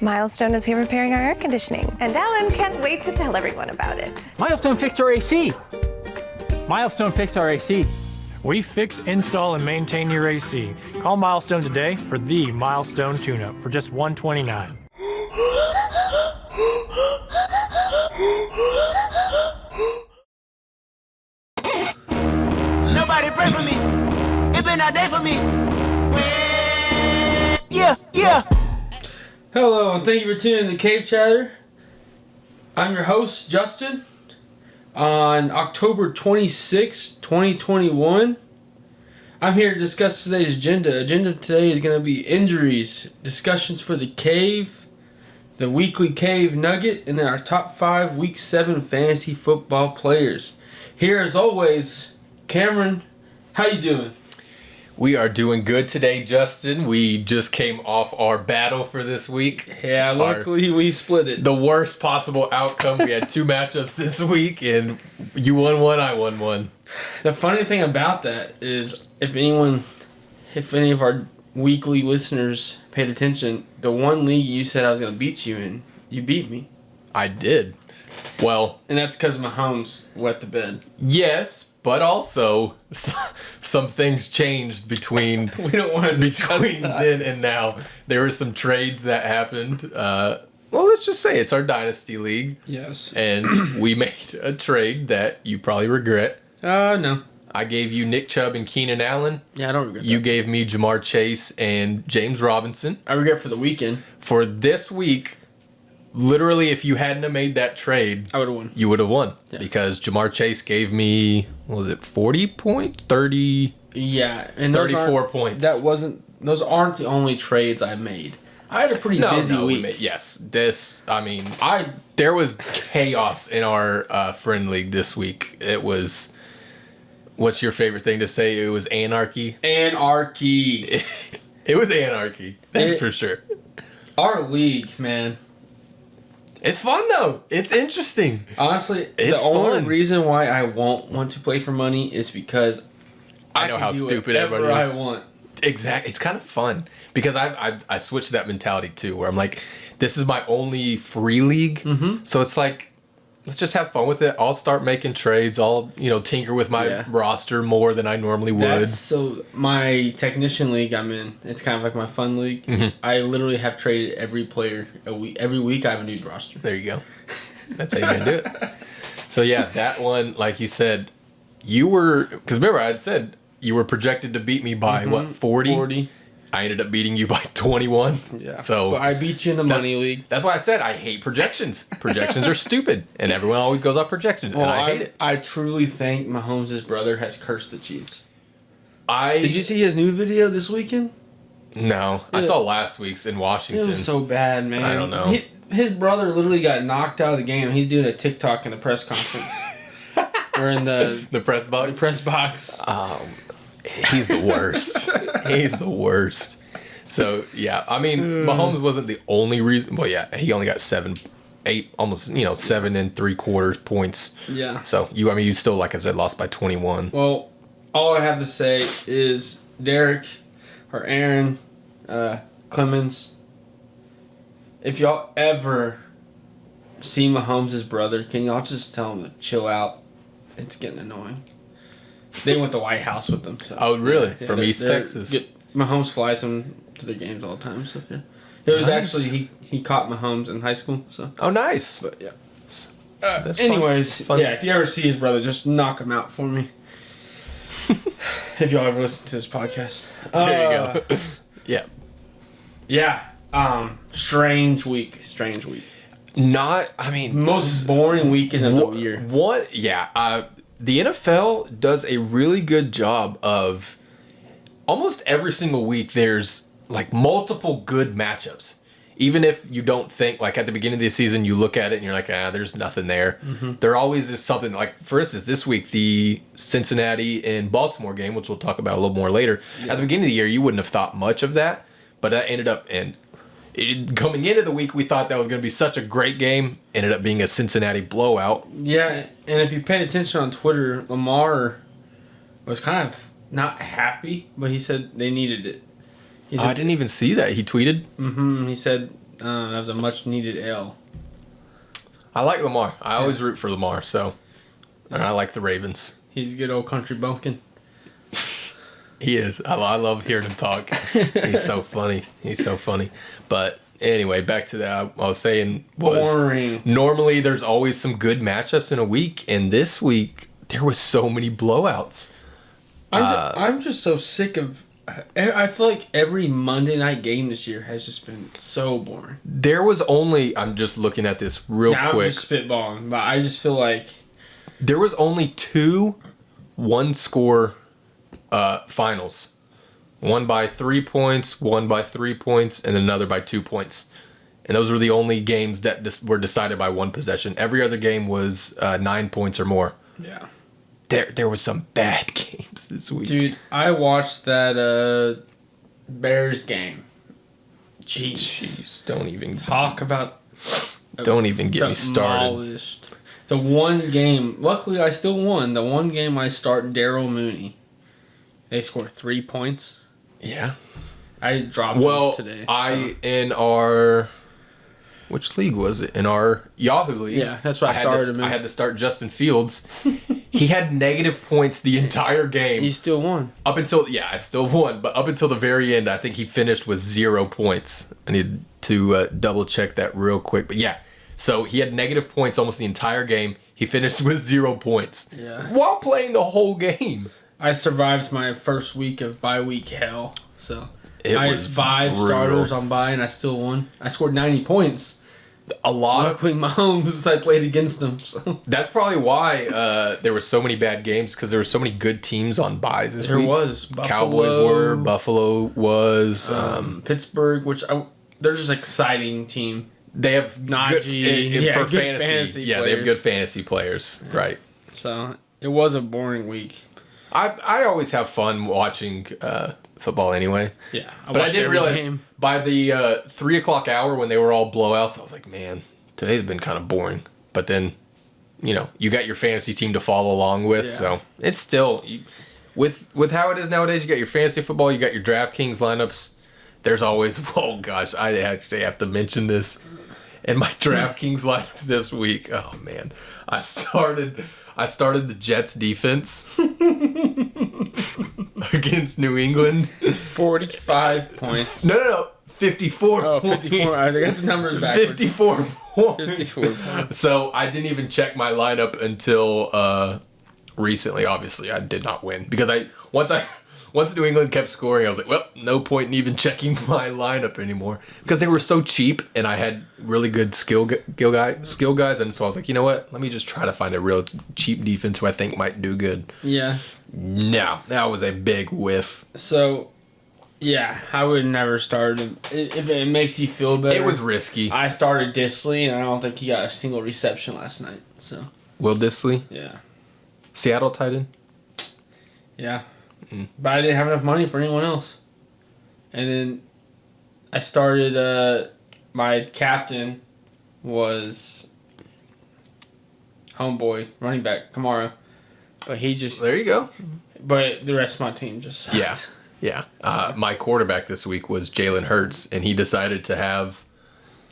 Milestone is here repairing our air conditioning, and Alan can't wait to tell everyone about it. Milestone fixed our AC. Milestone fixed our AC. We fix, install, and maintain your AC. Call Milestone today for the Milestone tune-up for just $129. Nobody pray for me. It been a day for me. Yeah. Hello, and thank you for tuning in to Cave Chatter. I'm your host, Justin. On October 26, 2021, I'm here to discuss today's agenda. Agenda today is going to be injuries, discussions for the Cave, the weekly Cave Nugget, and then our top 5 Week 7 fantasy football players. Here, as always, Cameron, how you doing? We are doing good today, Justin. We just came off our battle for this week. Yeah, luckily we split it. The worst possible outcome. We had 2 matchups this week, and you won one, I won one. The funny thing about that is, if any of our weekly listeners paid attention, the one league you said I was going to beat you in, you beat me. I did. Well, And that's because Mahomes wet the bed. yes, but also some things changed between We don't want to discuss between that. then and now. There were some trades that happened. Well, let's just say it's our dynasty league, Yes. and we made a trade that you probably regret. No. I gave you Nick Chubb and Keenan Allen. Yeah, I don't regret You that. gave me Jamar Chase and James Robinson. I regret for the weekend. For this week, literally, if you hadn't have made that trade, I would have won. you would have won. Yeah. Because Jamar Chase gave me, what was it, 40 points? 30, Yeah. And those 34 aren't- points. Those aren't the only trades I made. I had a pretty busy week. Yes. There I was chaos in our friend league this week. It was, what's your favorite thing to say? It was anarchy. Anarchy. It was anarchy. That's for sure. Our league, man. It's fun though. It's interesting. Honestly, It's the only fun. reason why I won't want to play for money is because I know can how do stupid whatever everybody is. I want. Exactly. It's kind of fun because I switched that mentality too, where I'm like, this is my only free league, so it's like, let's just have fun with it. I'll start making trades. I'll tinker with my roster more than I normally would. So my technician league I'm in, it's kind of like my fun league. I literally have traded every player a week. Every week I have a new roster. There you go. That's how you're gonna do it. So yeah, that one, like you said, because remember I had said you were projected to beat me by what, 40? 40. I ended up beating you by 21. Yeah. So But I beat you in the money league. that's why I said I hate projections. Projections are stupid, and everyone always goes off projections, and I hate it. I truly think Mahomes' brother has cursed the Chiefs. Did Did you see his new video this weekend? No, I saw last week's in It Washington. was so bad, man. I don't know. His brother literally got knocked out of the game. He's doing a TikTok in the press conference. Or in The press box. the press box. He's the worst. He's the worst. So yeah, I mean, Mahomes wasn't the only reason. Well, yeah, he only got 7 3/4 points. Yeah. So you still, like I said, lost by 21. Well, all I have to say is Derek or Aaron Clemens, if y'all ever see Mahomes' brother, can y'all just tell him to chill out? It's getting annoying. They went to White House with them. So. Oh, really? Yeah, From East Texas? Mahomes flies them to their games all the time. So yeah, it was Nice. actually he caught Mahomes in high school. So, Oh, nice. but yeah. That's fun. Anyways, Fun. yeah, if you ever see his brother, just knock him out for me. If y'all ever listen to this podcast. There you go. Yeah. Yeah. Strange week. Most boring weekend of the year. What? Yeah. The NFL does a really good job of almost every single week. There's like multiple good matchups. Even if you don't think, like at the beginning of the season, you look at it and you're like, there's nothing there. There always is something. Like, for instance, this week, the Cincinnati and Baltimore game, which we'll talk about a little more later. Yeah. At the beginning of the year, you wouldn't have thought much of that. But that ended up, coming into the week, we thought that was going to be such a great game. Ended up being a Cincinnati blowout. Yeah, and if you paid attention on Twitter, Lamar was kind of not happy, but he said they needed it. He said, I didn't even see that. He tweeted. He said That was a much needed L. I like Lamar. I always root for Lamar, so. And I like the Ravens. He's a good old country bumpkin. He is. I love hearing him talk. He's so funny. He's so funny. But anyway, back to that. I was saying was Boring. Normally there's always some good matchups in a week, and this week there was so many blowouts. I'm just so sick of. I feel like every Monday night game this year has just been so boring. There was only. I'm just looking at this real Now quick. I'm just spitballing, but I just feel like There was only 2 one-score finals. One by 3 points, one by 3 points, and another by 2 points. And those were the only games that were decided by one possession. Every other game was 9 points or more. yeah. There was some bad games this week. Dude, I watched that Bears game. Jeez. Don't even get me started. Demolished. The one game, luckily I still won. The one game I start Daryl Mooney. They scored 3 points. Yeah. I dropped him today. In our, which league was it? In our Yahoo league. Yeah, that's what I started him in. I had to start Justin Fields. He had negative points the entire game. He still won. Up until, I still won, but up until the very end, I think he finished with 0 points. I need to double check that real quick. But yeah, so he had negative points almost the entire game. He finished with 0 points. Yeah. While playing the whole game. I survived my first week of bye-week hell. So It I had was 5 brutal. starters on bye, and I still won. I scored 90 points. A lot of Luckily, Mahomes, I played against him. So. That's probably why there were so many bad games, because there were so many good teams on buys this There week. was. Cowboys were, Buffalo was. Pittsburgh, they're just an exciting team. They have Najee, good, for good fantasy. fantasy Yeah, they have players. good fantasy players. Right. So it was a boring week. I always have fun watching football anyway. Yeah, But I didn't realize by the 3 o'clock hour when they were all blowouts, I was like, man, today's been kind of boring. But then, you got your fantasy team to follow along with, Yeah. so it's still with how it is nowadays. You got your fantasy football, you got your DraftKings lineups. There's always, oh gosh, I actually have to mention this. In my DraftKings lineup this week, oh man, I started the Jets defense against New England. 45 points. No. 54 Oh, points. 54. I got the numbers backwards. 54 points. 54 points. So I didn't even check my lineup until recently. Obviously, I did not win because once New England kept scoring, I was like, well, no point in even checking my lineup anymore because they were so cheap, and I had really good skill guys, and so I was like, you know what? Let me just try to find a real cheap defense who I think might do good. Yeah. No, that was a big whiff. So, yeah, I would never start him. If it makes you feel better. It was risky. I started Disley, and I don't think he got a single reception last night. So, Will Dissly, yeah. Seattle tight end. Yeah. But I didn't have enough money for anyone else. And then I started, my captain was homeboy, running back, Kamara. But he just, There you go. but the rest of my team just sucked. Yeah. My quarterback this week was Jalen Hurts, and he decided to have,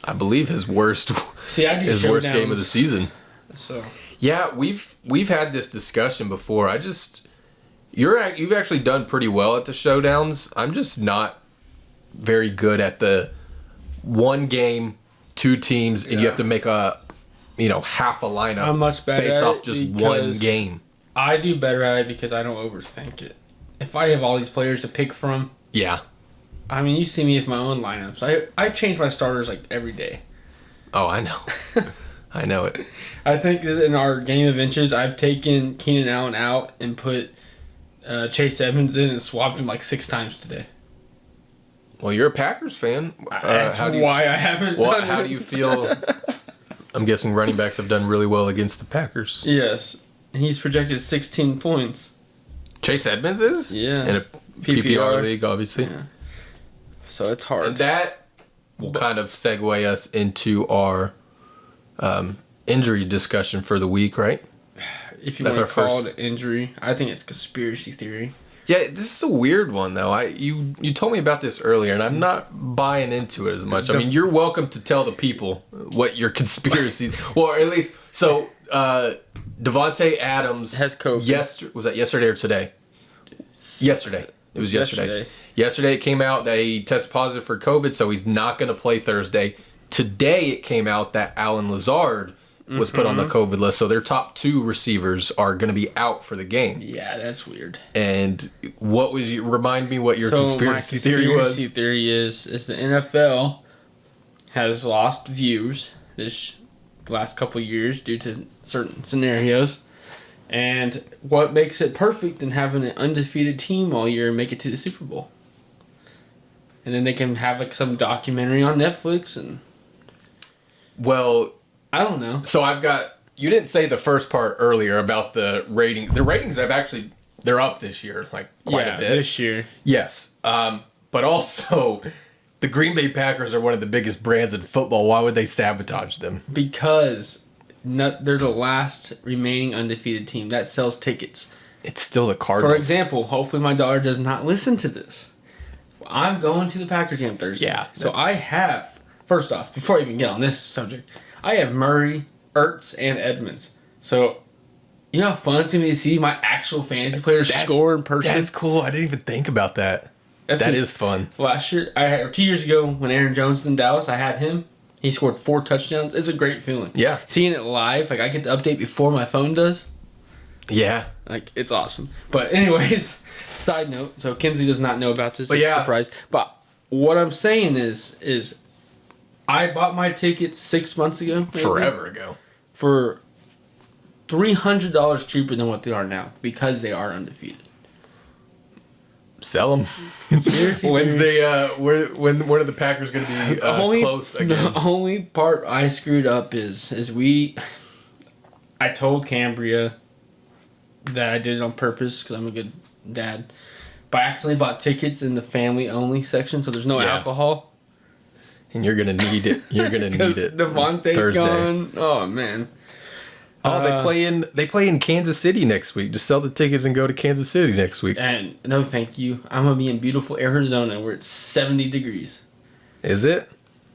I believe, his worst See, I do his worst game of the showdowns. season. So, Yeah, we've had this discussion before. You've actually done pretty well at the showdowns. I'm just not very good at the one game, 2 teams, and you have to make a half a lineup. I'm much better based at off it just one because game. I do better at it because I don't overthink it. If I have all these players to pick from, Yeah. I mean, you see me with my own lineups. I change my starters like every day. Oh, I know. I know it. I think in our game of inches, I've taken Keenan Allen out and put Chase Edmonds in and swapped him like 6 times today. Well, you're a Packers fan. That's why I haven't. Well, done how it. do you feel? I'm guessing running backs have done really well against the Packers. Yes, and he's projected 16 points. Chase Edmonds is? Yeah. In a PPR league, obviously. Yeah. So it's hard. And that will kind of segue us into our injury discussion for the week, right? If you That's want to our call first. it an injury, I think it's conspiracy theory. Yeah, this is a weird one though. You told me about this earlier, and I'm not buying into it as much. I mean, you're welcome to tell the people what your conspiracy, well, or at least so. Devontae Adams has COVID. Was that yesterday or today? Yesterday. It was yesterday. Yesterday it came out that he tested positive for COVID, so he's not going to play Thursday. Today it came out that Alan Lazard was put on the COVID list, so their top 2 receivers are going to be out for the game. Yeah, that's weird. And what was remind me what your conspiracy theory was? My conspiracy theory is the NFL has lost views this last couple years due to certain scenarios. And what makes it perfect in having an undefeated team all year and make it to the Super Bowl? And then they can have like some documentary on Netflix and... Well... I don't know. So you didn't say the first part earlier about the rating. The ratings they're up this year, like quite a bit. This year. Yes. But also, the Green Bay Packers are one of the biggest brands in football. Why would they sabotage them? Because they're the last remaining undefeated team that sells tickets. It's still the Cardinals. For example, hopefully my daughter does not listen to this. I'm going to the Packers game Thursday. Yeah. So I have, first off, before I even get on this subject, I have Murray, Ertz, and Edmonds. So, you know how fun it's going to be to see my actual fantasy players score in person? That's cool. I didn't even think about that. That is fun. Last year, 2 years ago, when Aaron Jones was in Dallas, I had him. He scored 4 touchdowns. It's a great feeling. Yeah. Seeing it live, like I get the update before my phone does. Yeah. Like, it's awesome. But anyways, side note, so Kinsey does not know about this. But it's a surprise. But what I'm saying is I bought my tickets 6 months ago. Maybe, Forever ago. for $300 cheaper than what they are now because they are undefeated. Sell them. Conspiracy When's theory. when are the Packers going to be close again? The only part I screwed up is I told Cambria that I did it on purpose because I'm a good dad. But I accidentally bought tickets in the family only section, so there's no alcohol. And you're going to need it. You're going to need it. Devontae's Thursday. gone. Oh, man. Oh, they play in Kansas City next week. Just sell the tickets and go to Kansas City next week. And no thank you. I'm going to be in beautiful Arizona where it's 70 degrees. Is it?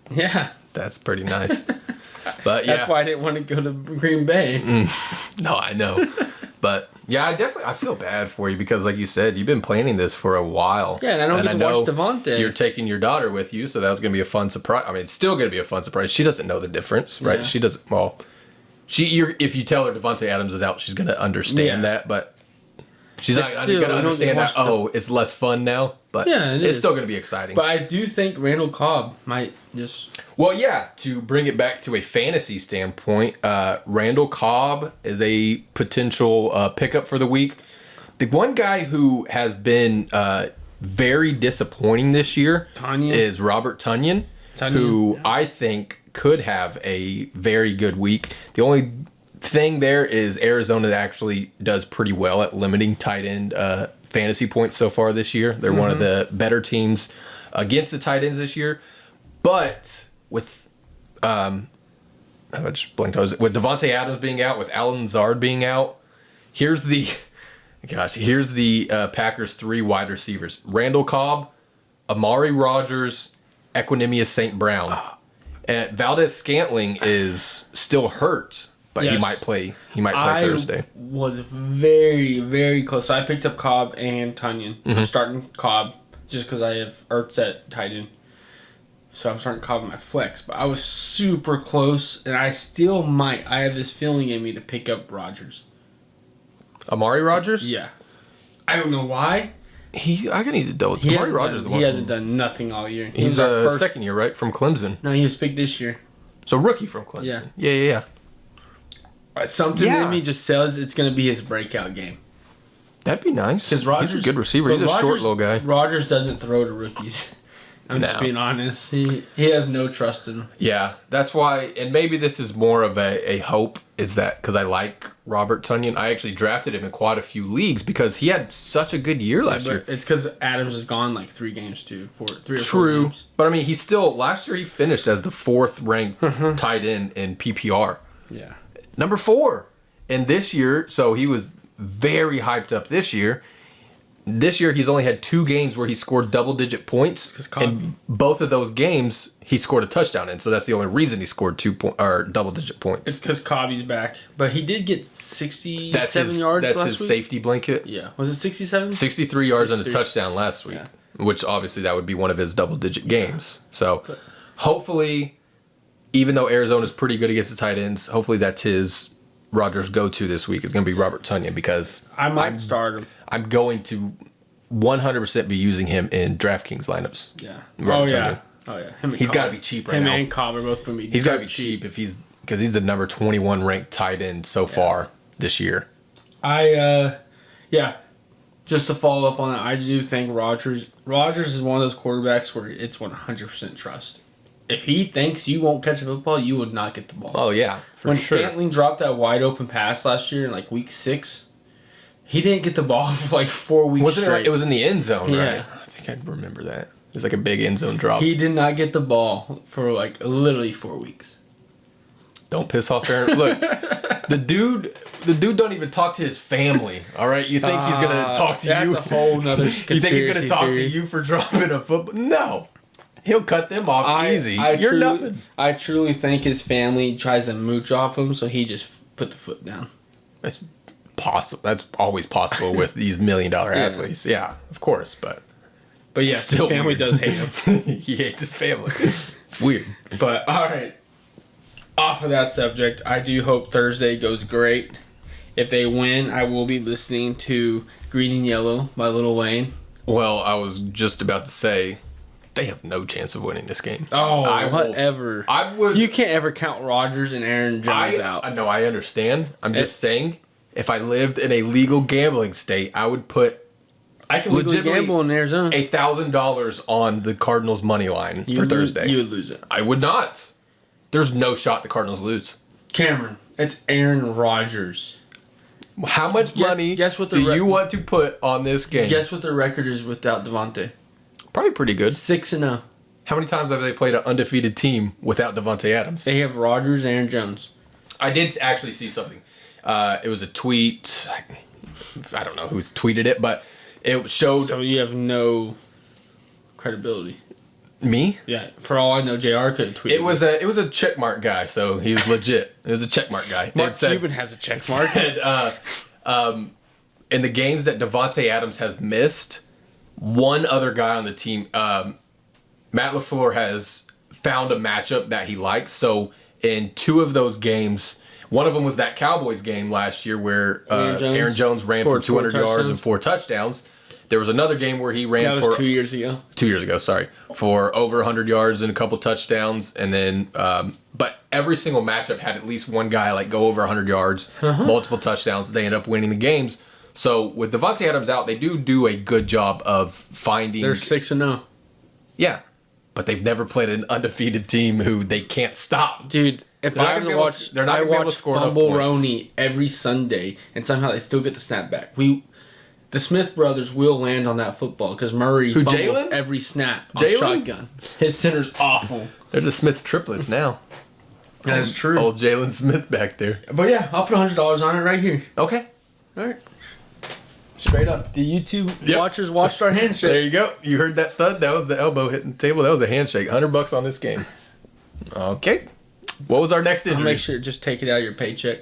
Yeah. That's pretty nice. But yeah. That's why I didn't want to go to Green Bay. No, I know. But yeah, I feel bad for you because like you said, you've been planning this for a while. Yeah, and I don't get to watch Devontae. You're taking your daughter with you, so that was going to be a fun surprise. I mean, it's still going to be a fun surprise. She doesn't know the difference, right? Yeah. She doesn't, well... if you tell her Devontae Adams is out, she's going to understand that, but she's not going to understand that, it's less fun now, but it's still going to be exciting. But I do think Randall Cobb might just... Well, yeah, to bring it back to a fantasy standpoint, Randall Cobb is a potential pickup for the week. The one guy who has been very disappointing this year is Robert Tonyan, who I think could have a very good week. The only thing there is Arizona actually does pretty well at limiting tight end fantasy points so far this year. They're one of the better teams against the tight ends this year. But with I just blanked on it. With Devontae Adams being out, with Alan Lazard being out, here's the Packers 3 wide receivers: Randall Cobb, Amari Rodgers, Equanimous St. Brown. And Valdez-Scantling is still hurt, but he might play. He might play Thursday. I was very, very close. So I picked up Cobb and Tonyan. I'm starting Cobb just because I have Ertz at tight end. So I'm starting Cobb in my flex. But I was super close, and I still might. I have this feeling in me to pick up Rodgers. Amari Rodgers? Yeah. I don't know why. I need to double. Amari Rodgers. He hasn't done nothing all year. He's a second year, right, from Clemson. No, he was picked this year. So rookie from Clemson. Yeah. Something in me just says it's going to be his breakout game. That'd be nice. Because Rodgers, he's a good receiver. He's a short little guy. Rodgers doesn't throw to rookies. I'm just being honest. He has no trust in him. Yeah, that's why, and maybe this is more of a hope, is that because I like Robert Tonyan. I actually drafted him in quite a few leagues because he had such a good year last year. It's because Adams has gone like 3 games too. 3 or 4 True. games. But I mean, last year he finished as the 4th ranked tight end in PPR. Yeah. Number 4. And this year, so he was very hyped up this year. this year he's only had 2 games where he scored double-digit points. And both of those games, he scored a touchdown in. So that's the only reason he scored double-digit points. It's because Cobby's back. But he did get 67 yards That's last his week. safety blanket. Yeah. Was it 67? 63 yards and a touchdown last week. Yeah. Which obviously that would be one of his double-digit games. So hopefully, even though Arizona's pretty good against the tight ends, hopefully that's his Rodgers go-to this week is going to be Robert Tonyan because I might start him. I'm going to 100% be using him in DraftKings lineups. Yeah. Robert yeah. Tonyan. Oh, yeah. He's got to be cheap right now. Him and Cobb are both going to be He's got to be cheap because he's the number 21 ranked tight end so far this year. Just to follow up on that, I do think Rodgers is one of those quarterbacks where it's 100% trust. If he thinks you won't catch a football, you would not get the ball. Oh, yeah. When Scantling dropped that wide open pass last year in like week 6, he didn't get the ball for like 4 weeks Wasn't straight. it like it was in the end zone, Yeah. right? I think I remember that. It was like a big end zone drop. He did not get the ball for like literally 4 weeks. Don't piss off Aaron. Look, the dude don't even talk to his family. All right, you think he's gonna talk to you? That's a whole nother conspiracy You think he's gonna talk to theory. you for dropping a football? No, he'll cut them off easy. You're nothing. I truly think his family tries to mooch off him, so he just put the foot down. That's possible. That's always possible with these $1 million athletes. Yeah, of course, but yes, still his family weird. does hate him. he hates his family. It's weird. But all right, off of that subject, I do hope Thursday goes great. If they win, I will be listening to Green and Yellow by Lil Wayne. Well, I was just about to say they have no chance of winning this game. Oh, whatever. I would. You can't ever count Rodgers and Aaron Jones out. No, I understand. I'm just saying, if I lived in a legal gambling state, I would put I can legally gamble in Arizona. $1,000 on the Cardinals money line for Thursday. You would lose it. I would not. There's no shot the Cardinals lose. Cameron, it's Aaron Rodgers. How much money guess what do you want to put on this game? Guess what their record is without Devontae? Probably pretty good. 6-0. How many times have they played an undefeated team without Devontae Adams? They have Rodgers, Aaron Jones. I did actually see something. It was a tweet. I don't know who's tweeted it, but it showed... So you have no credibility. Me? Yeah, for all I know, JR could have tweeted. It was a checkmark guy, so he was legit. It was a checkmark guy. Mark Cuban has a check mark. In the games that Devontae Adams has missed, one other guy on the team, Matt LaFleur, has found a matchup that he likes. So in 2 of those games, one of them was that Cowboys game last year where Aaron Jones ran for 200 yards and 4 touchdowns. There was another game where he ran that was 2 years ago. 2 years ago, sorry, for over 100 yards and a couple touchdowns, and then, but every single matchup had at least one guy like go over 100 yards, multiple touchdowns. They end up winning the games. So with Devontae Adams out, they do a good job of finding. They're 6-0. Yeah, but they've never played an undefeated team who they can't stop. Dude, if I they're watch, not I gonna be able to watch score enough Fumble points. Roni every Sunday, and somehow they still get the snap back. The Smith brothers will land on that football because Murray fumbles Jalen? every snap on Jalen? shotgun. His center's awful. They're the Smith triplets now. That is true. Old Jalen Smith back there. But yeah, I'll put $100 on it right here. Okay. All right. Straight up. The YouTube watchers watched our handshake. There you go. You heard that thud? That was the elbow hitting the table. That was a handshake. $100 on this game. Okay. What was our next I'll injury? make sure to just take it out of your paycheck.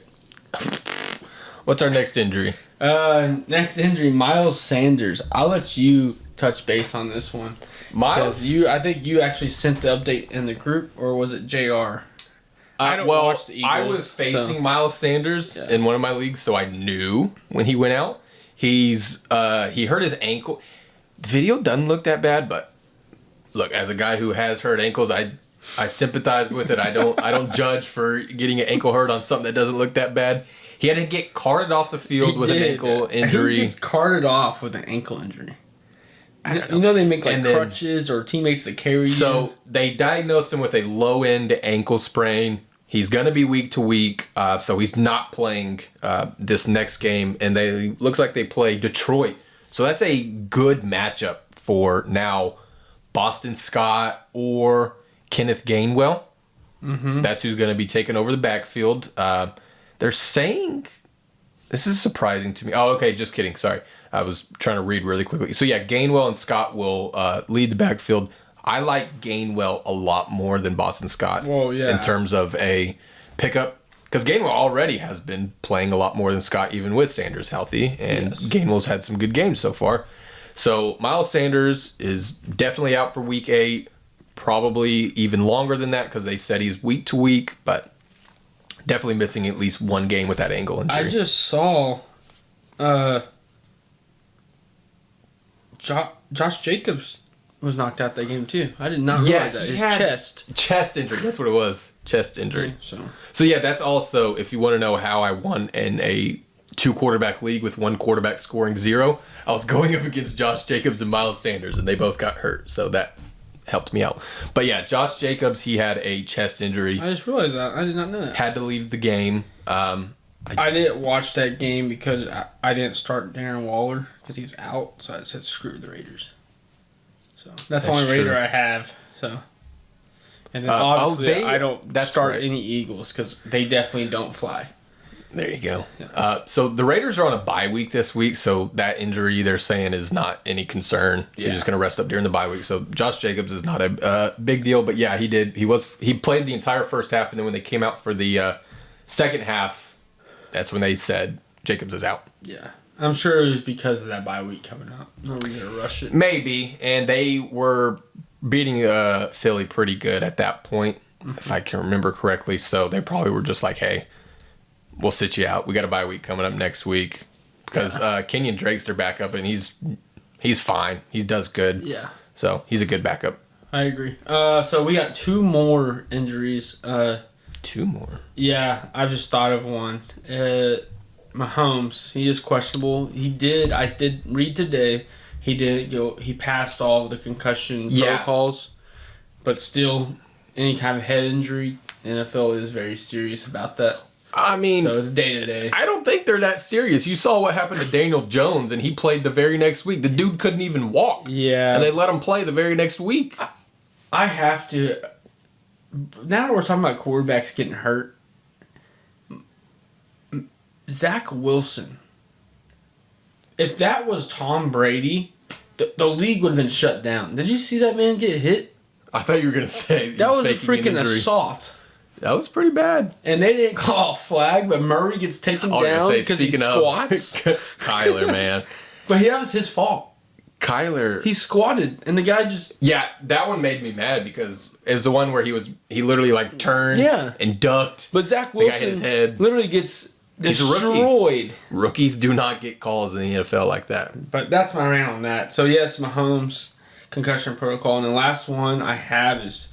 What's our next injury? Next injury, Miles Sanders. I'll let you touch base on this one. Miles? I think you actually sent the update in the group, or was it JR? I don't watch the Eagles. I was facing so. Miles Sanders in one of my leagues, so I knew when he went out. He hurt his ankle. The video doesn't look that bad, but look, as a guy who has hurt ankles, I sympathize with it. I don't judge for getting an ankle hurt on something that doesn't look that bad. He had to get carted off the field with an ankle injury. Who gets carted off with an ankle injury? You know they make like crutches or teammates that carry you. So they diagnosed him with a low end ankle sprain. He's gonna be week to week, so he's not playing this next game. And looks like they play Detroit, so that's a good matchup for now. Boston Scott or Kenneth Gainwell. Mm-hmm. That's who's gonna be taking over the backfield. They're saying This is surprising to me. Oh, okay, just kidding. Sorry. I was trying to read really quickly. So, yeah, Gainwell and Scott will lead the backfield. I like Gainwell a lot more than Boston Scott in terms of a pickup. Because Gainwell already has been playing a lot more than Scott, even with Sanders healthy. And Gainwell's had some good games so far. So, Miles Sanders is definitely out for week 8. Probably even longer than that because they said he's week to week. But definitely missing at least one game with that ankle injury. I just saw Josh Jacobs was knocked out that game too. I did not realize that. His chest injury. That's what it was. Chest injury. So yeah, that's also, if you want to know how I won in a 2-quarterback league with one quarterback scoring 0, I was going up against Josh Jacobs and Miles Sanders, and they both got hurt. So that helped me out. But yeah, Josh Jacobs, he had a chest injury. I just realized that. I did not know that. Had to leave the game. I didn't watch that game because I didn't start Darren Waller because he was out. So I said, screw the Raiders. So that's the only Raider I have. So, and then obviously I don't start any Eagles because they definitely don't fly. There you go. Yeah. So the Raiders are on a bye week this week, so that injury they're saying is not any concern. You're just going to rest up during the bye week. So Josh Jacobs is not a big deal, but yeah, he did. He played the entire first half, and then when they came out for the second half, that's when they said Jacobs is out. Yeah. I'm sure it was because of that bye week coming up. No reason to rush it. Maybe, and they were beating Philly pretty good at that point, if I can remember correctly. So they probably were just like, hey, we'll sit you out. We got a bye week coming up next week because Kenyon Drake's their backup, and he's fine. He does good. Yeah. So he's a good backup. I agree. So we got 2 more injuries. 2 more? Yeah, I just thought of one. Mahomes, he is questionable. I did read today, he didn't go. He passed all of the concussion protocols, but still, any kind of head injury, NFL is very serious about that. I mean, so it's day to day. I don't think they're that serious. You saw what happened to Daniel Jones, and he played the very next week. The dude couldn't even walk. Yeah, and they let him play the very next week. I have to. Now that we're talking about quarterbacks getting hurt, Zach Wilson. If that was Tom Brady, the league would have been shut down. Did you see that man get hit? I thought you were going to say that was a freaking assault. That was pretty bad. And they didn't call a flag, but Murray gets taken down because he squats. Kyler, man. But that was his fault. Kyler. He squatted, and the guy just... Yeah, that one made me mad because it was the one where he literally like turned and ducked. But Zach Wilson hit his head. Literally gets destroyed. Rookies do not get calls in the NFL like that. But that's my rant on that. So yes, Mahomes, concussion protocol. And the last one I have is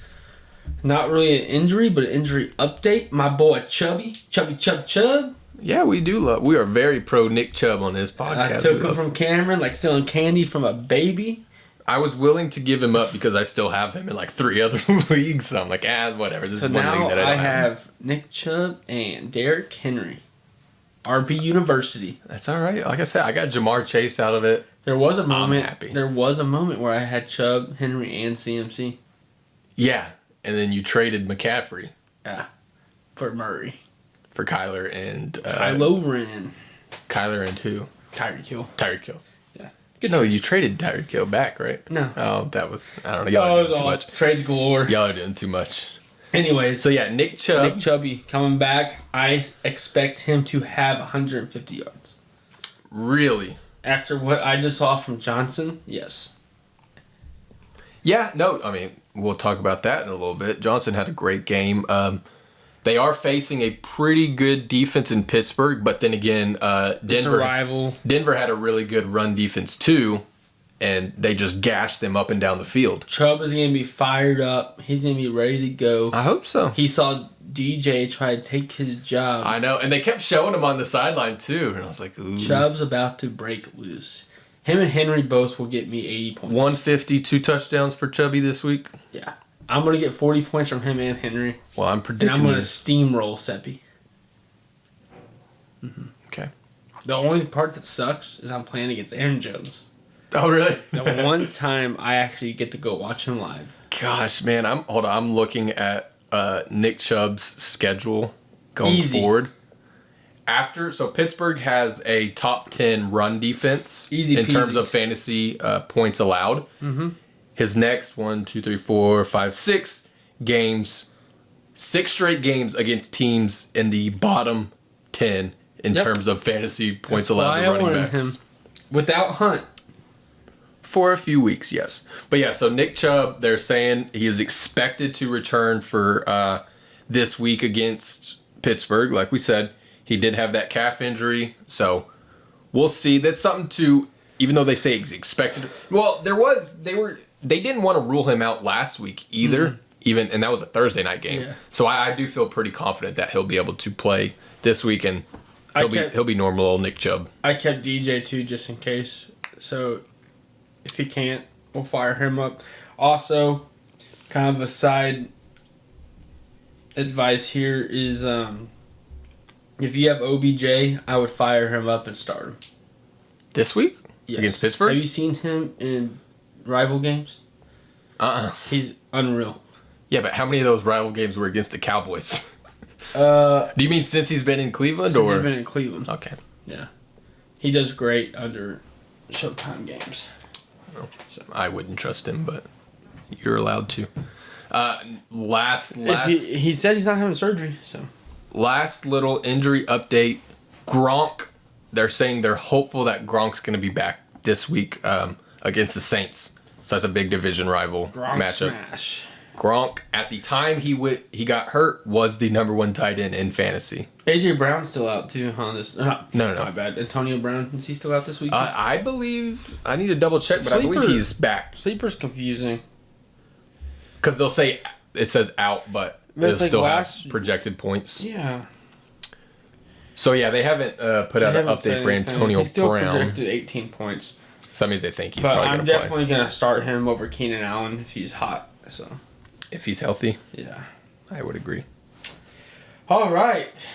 not really an injury, but an injury update. My boy Chubby. Yeah, we are very pro Nick Chubb on this podcast. I took him from Cameron like stealing candy from a baby. I was willing to give him up because I still have him in like 3 other leagues. So I'm like, whatever. This is one league that I have Nick Chubb and Derrick Henry. RB University. That's all right. Like I said, I got Jamar Chase out of it. There was a moment. I'm happy. There was a moment where I had Chubb, Henry, and CMC. Yeah, and then you traded McCaffrey. Yeah, for Murray. For Kyler and... Kylo Ren. Kyler and who? Tyreek Hill. Yeah. No, you traded Tyreek Hill back, right? No. Oh, that was... I don't know. Y'all are doing too much. Trades galore. Y'all are doing too much. Anyways. So, yeah, Nick Chubby coming back. I expect him to have 150 yards. Really? After what I just saw from Johnson, yes. Yeah, no, I mean, we'll talk about that in a little bit. Johnson had a great game. They are facing a pretty good defense in Pittsburgh, but then again, Denver. It's a rival. Denver had a really good run defense too, and they just gashed them up and down the field. Chubb is going to be fired up. He's going to be ready to go. I hope so. He saw DJ try to take his job. I know, and they kept showing him on the sideline too, and I was like, ooh. Chubb's about to break loose. Him and Henry both will get me 80 points. 150, 2 touchdowns for Chubby this week. Yeah. I'm going to get 40 points from him and Henry. Well, I'm predicting... And I'm going to steamroll Seppi. Mm-hmm. Okay. The only part that sucks is I'm playing against Aaron Jones. Oh, really? The one time I actually get to go watch him live. Gosh, man. I'm looking at Nick Chubb's schedule going forward. So Pittsburgh has a top 10 run defense Easy in peasy. terms of fantasy points allowed. Mm-hmm. His next 6 games, 6 straight games against teams in the bottom 10 in terms of fantasy points allowed to running backs. Him. Without Hunt. For a few weeks, yes. But yeah, so Nick Chubb, they're saying he is expected to return for this week against Pittsburgh. Like we said, he did have that calf injury, so we'll see. That's something to, even though they say he's expected. Well, they didn't want to rule him out last week either, and that was a Thursday night game. Yeah. So I do feel pretty confident that he'll be able to play this week, and he'll be normal old Nick Chubb. I kept DJ too just in case. So if he can't, we'll fire him up. Also, kind of a side advice here is if you have OBJ, I would fire him up and start him. This week? Yes. Against Pittsburgh? Have you seen him in rival games? He's unreal. Yeah, but how many of those rival games were against the Cowboys? Do you mean since he's been in Cleveland? Since he's been in Cleveland. Okay. Yeah. He does great under Showtime games. So I wouldn't trust him, but you're allowed to. Last He said he's not having surgery, so. Last little injury update. Gronk, they're saying they're hopeful that Gronk's going to be back this week against the Saints. So that's a big division rival Gronk matchup. smash. Gronk, at the time he got hurt, was the number 1 tight end in fantasy. AJ Brown's still out too, huh? No. My bad. Antonio Brown, is he still out this week? I believe, I need to double check, but I Sleeper. believe he's back. Sleeper's confusing. Because they'll say, it says out, but But it'll it's like still last- have projected points. Yeah. So yeah, they haven't put out an update for Antonio He's still Brown. projected 18 points. So that means they think he's But probably I'm going to play. definitely going to start him over Keenan Allen if he's hot. So, If he's healthy, yeah. I would agree. All right.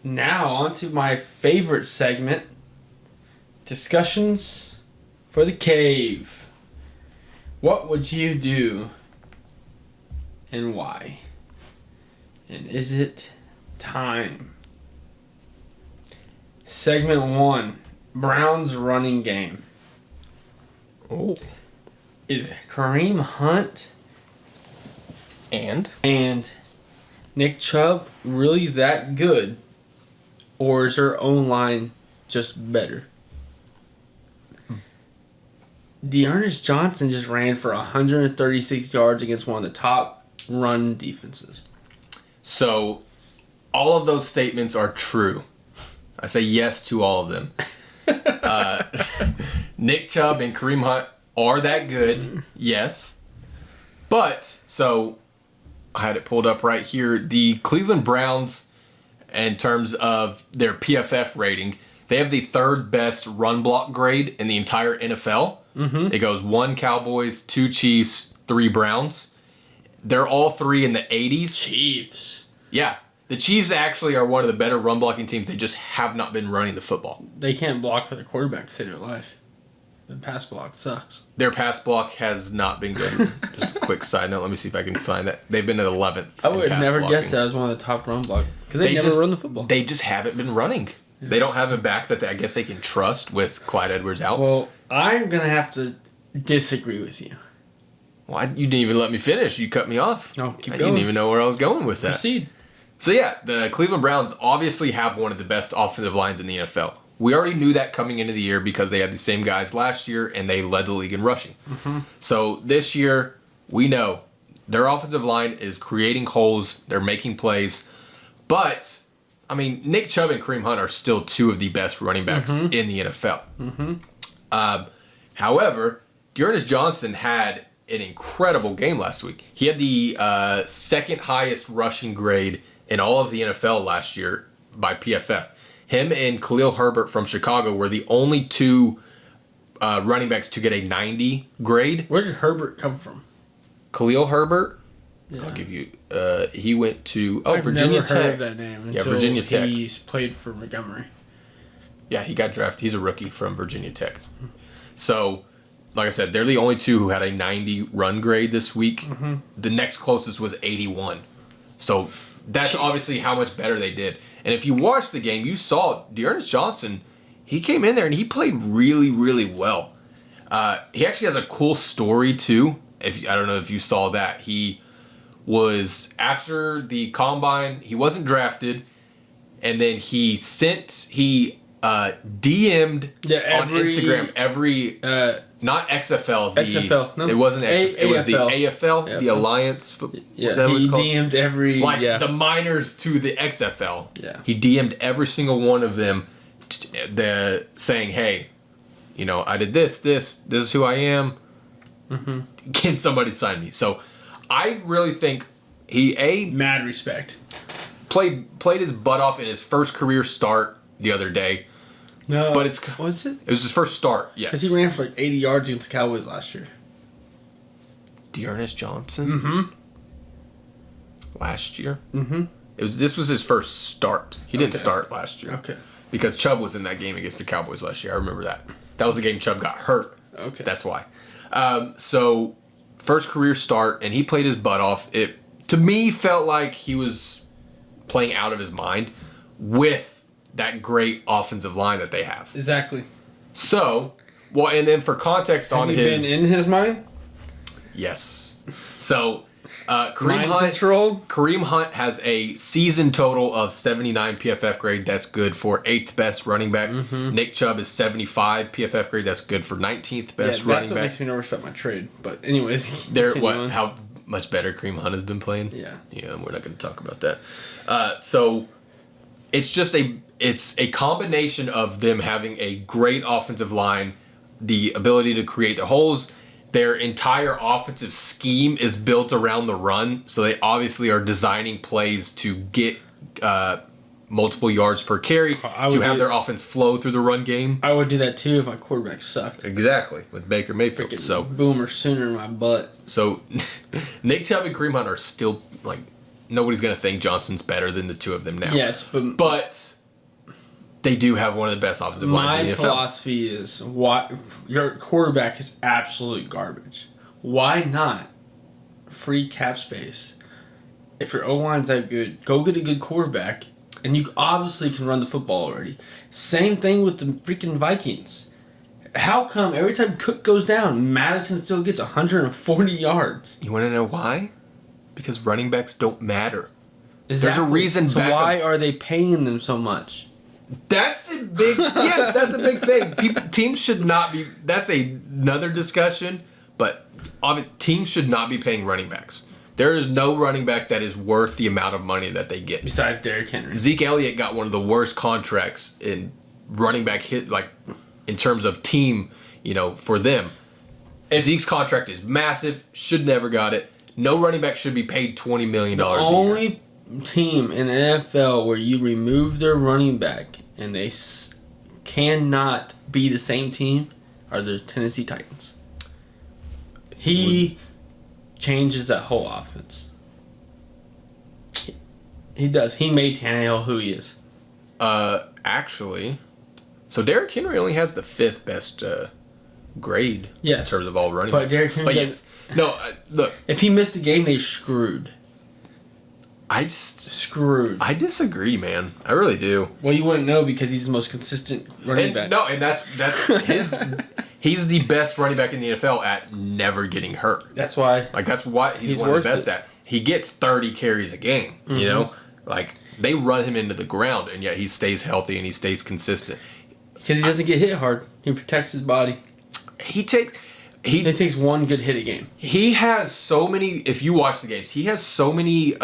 Now, on to my favorite segment. Discussions for the cave. What would you do and why? And is it time? Segment 1. Browns running game. Oh. Is Kareem Hunt And? and Nick Chubb really that good? Or is their own line just better? Dearness Johnson just ran for 136 yards against one of the top run defenses. So, all of those statements are true. I say yes to all of them. Nick Chubb and Kareem Hunt are that good, yes. But, so, I had it pulled up right here. The Cleveland Browns, in terms of their PFF rating, they have the 3rd best run block grade in the entire NFL. Mm-hmm. It goes 1 Cowboys, 2 Chiefs, 3 Browns. They're all 3 in the 80s. Chiefs. Yeah. The Chiefs actually are one of the better run blocking teams. They just have not been running the football. They can't block for the quarterback to save their life. The pass block sucks. Their pass block has not been good. Just a quick side note. Let me see if I can find that. They've been at 11th. I would have never blocking. guessed that as one of the top run block. Because they never just run the football. They just haven't been running. Yeah. They don't have a back that I guess they can trust with Clyde Edwards out. Well, I'm going to have to disagree with you. Well, you didn't even let me finish. You cut me off. No, keep I going. didn't even know where I was going with that. Proceed. So yeah, the Cleveland Browns obviously have one of the best offensive lines in the NFL. We already knew that coming into the year because they had the same guys last year and they led the league in rushing. Mm-hmm. So this year, we know their offensive line is creating holes. They're making plays. But, I mean, Nick Chubb and Kareem Hunt are still 2 of the best running backs in the NFL. Mm-hmm. However, Dearness Johnson had an incredible game last week. He had the 2nd highest rushing grade in all of the NFL last year by PFF. Him and Khalil Herbert from Chicago were the only 2 running backs to get a 90 grade. Where did Herbert come from? Khalil Herbert, Yeah. I'll give you, he went to, I've Virginia never Tech. heard of that name until Virginia Tech. he's played for Montgomery. Yeah, he got drafted. He's a rookie from Virginia Tech. So, like I said, they're the only 2 who had a 90 run grade this week. Mm-hmm. The next closest was 81. So, that's obviously how much better they did. And if you watched the game, you saw Dearness Johnson. He came in there and he played really, really well. He actually has a cool story too. I don't know if you saw that. He was after the combine. He wasn't drafted, and then he DM'd on Instagram every not XFL. XFL. No, it wasn't XFL. It was the AFL, the Alliance. Yeah, was that what he it's called? DM'd every the minors to the XFL. Yeah, he DM'd every single one of them, saying, "Hey, you know, I did this. This is who I am. Mm-hmm. Can somebody sign me?" So, I really think he mad respect. Played his butt off in his first career start the other day. No, but was it? It was his first start. Yes, because he ran for like 80 yards against the Cowboys last year. Dearness Johnson. Mm-hmm. Last year. Mm-hmm. This was his first start. He didn't start last year. Okay. Because Chubb was in that game against the Cowboys last year. I remember that. That was the game Chubb got hurt. Okay. That's why. So first career start, and he played his butt off. It to me felt like he was playing out of his mind with that great offensive line that they have. Exactly. So, well, and then for context on his... been in his mind? Yes. So, Kareem Hunt has a season total of 79 PFF grade. That's good for 8th best running back. Mm-hmm. Nick Chubb is 75 PFF grade. That's good for 19th best running back. That's what makes me nervous about my trade. But anyways, how much better Kareem Hunt has been playing? Yeah. Yeah, we're not going to talk about that. So, it's just it's a combination of them having a great offensive line, the ability to create the holes. Their entire offensive scheme is built around the run, so they obviously are designing plays to get multiple yards per carry to have their offense flow through the run game. I would do that too if my quarterback sucked. Exactly, with Baker Mayfield. Freaking so Boomer Sooner in my butt. So Nick Chubb and Kareem Hunt are still like nobody's gonna think Johnson's better than the two of them now. Yes, but they do have one of the best offensive lines in the NFL. My philosophy is why your quarterback is absolute garbage. Why not free cap space? If your O-line's that good, go get a good quarterback, and you obviously can run the football already. Same thing with the freaking Vikings. How come every time Cook goes down, Madison still gets 140 yards? You want to know why? Because running backs don't matter. Exactly. There's a reason. So why are they paying them so much? That's a big yes. That's a big thing. Teams should not be. That's another discussion. But obviously, teams should not be paying running backs. There is no running back that is worth the amount of money that they get. Besides Derrick Henry, Zeke Elliott got one of the worst contracts in running back hit, like in terms of team. You know, for them, Zeke's contract is massive. Should never got it. No running back should be paid $20 million. The only team in the NFL where you remove their running back and they cannot be the same team are the Tennessee Titans. He changes that whole offense. He does. He made Tannehill who he is. Actually, so Derrick Henry only has the 5th best grade in terms of all running backs. But Derrick Henry look. If he missed a game, they're screwed. Screwed. I disagree, man. I really do. Well, you wouldn't know because he's the most consistent running back. No, and that's his. He's the best running back in the NFL at never getting hurt. That's why. Like that's what he's one of the best at. He gets 30 carries a game. Mm-hmm. You know, like they run him into the ground, and yet he stays healthy and he stays consistent. Because he doesn't get hit hard. He protects his body. He takes one good hit a game. He has so many. If you watch the games, he has so many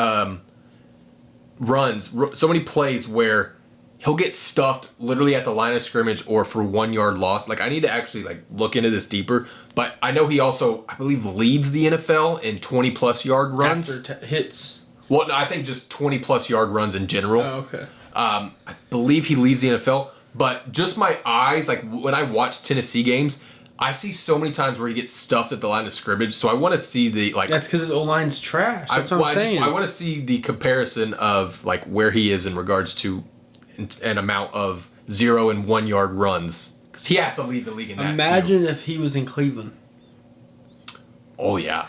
runs, so many plays where he'll get stuffed literally at the line of scrimmage or for 1 yard loss. Like I need to actually look into this deeper. But I know he also, I believe, leads the NFL in 20+ yard runs after hits. Well, no, I think just 20+ yard runs in general. Oh, okay. I believe he leads the NFL. But just my eyes, like when I watch Tennessee games, I see so many times where he gets stuffed at the line of scrimmage. So I want to see the That's because his O-line's trash. That's what I'm saying. I want to see the comparison of where he is in regards to an amount of 0 and 1 yard runs, because he has to lead the league in that. Imagine if he was in Cleveland. Oh yeah,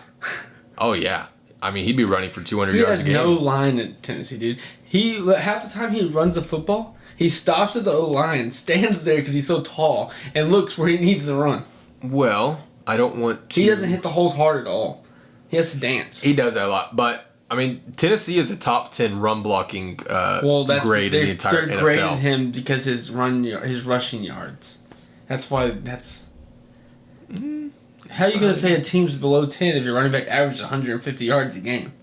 oh yeah. I mean, he'd be running for 200 He yards has a game. no line in Tennessee, dude. Half the time he runs the football, he stops at the O-line, stands there because he's so tall, and looks where he needs to run. Well, I don't want to... He doesn't hit the holes hard at all. He has to dance. He does that a lot, but I mean, Tennessee is a top 10 run blocking grade in the entire they're NFL. graded him because his rushing yards. That's why that's. How are you gonna say a team's below 10 if your running back averages 150 yards a game?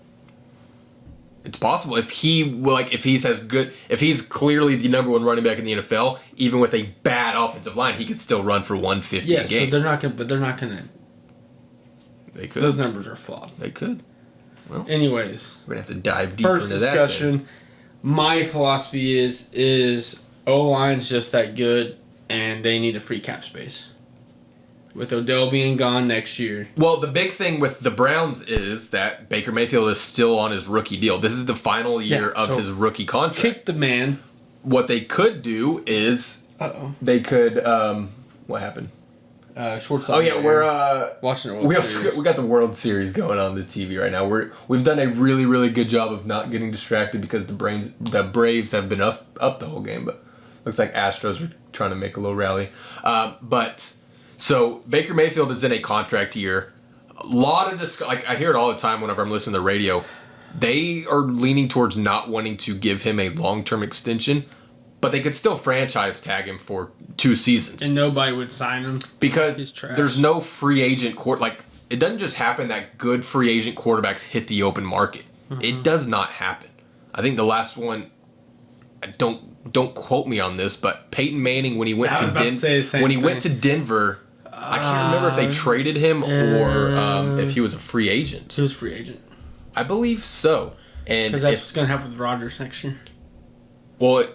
It's possible if he's clearly the number one running back in the NFL, even with a bad offensive line, he could still run for 150 a game. So they're not gonna. They could. Those numbers are flawed. They could. Well, anyways, we're gonna have to dive deeper first into that. discussion. My philosophy is O-line's just that good, and they need a free cap space. With Odell being gone next year. Well, the big thing with the Browns is that Baker Mayfield is still on his rookie deal. This is the final year of his rookie contract. Kick the man. What they could do is they could what happened? Shortstop. Oh yeah, we're watching the World Series. We got the World Series going on the TV right now. We've done a really, really good job of not getting distracted because the Braves have been up the whole game, but looks like Astros are trying to make a little rally. So Baker Mayfield is in a contract year. A lot of I hear it all the time whenever I'm listening to the radio. They are leaning towards not wanting to give him a long-term extension, but they could still franchise tag him for 2 seasons. And nobody would sign him because there's no free agent it doesn't just happen that good free agent quarterbacks hit the open market. Mm-hmm. It does not happen. I think the last one, don't quote me on this, but Peyton Manning when he went to Denver, I can't remember if they traded him or if he was a free agent. He was a free agent. I believe so. And because that's what's going to happen with Rodgers next year. Well,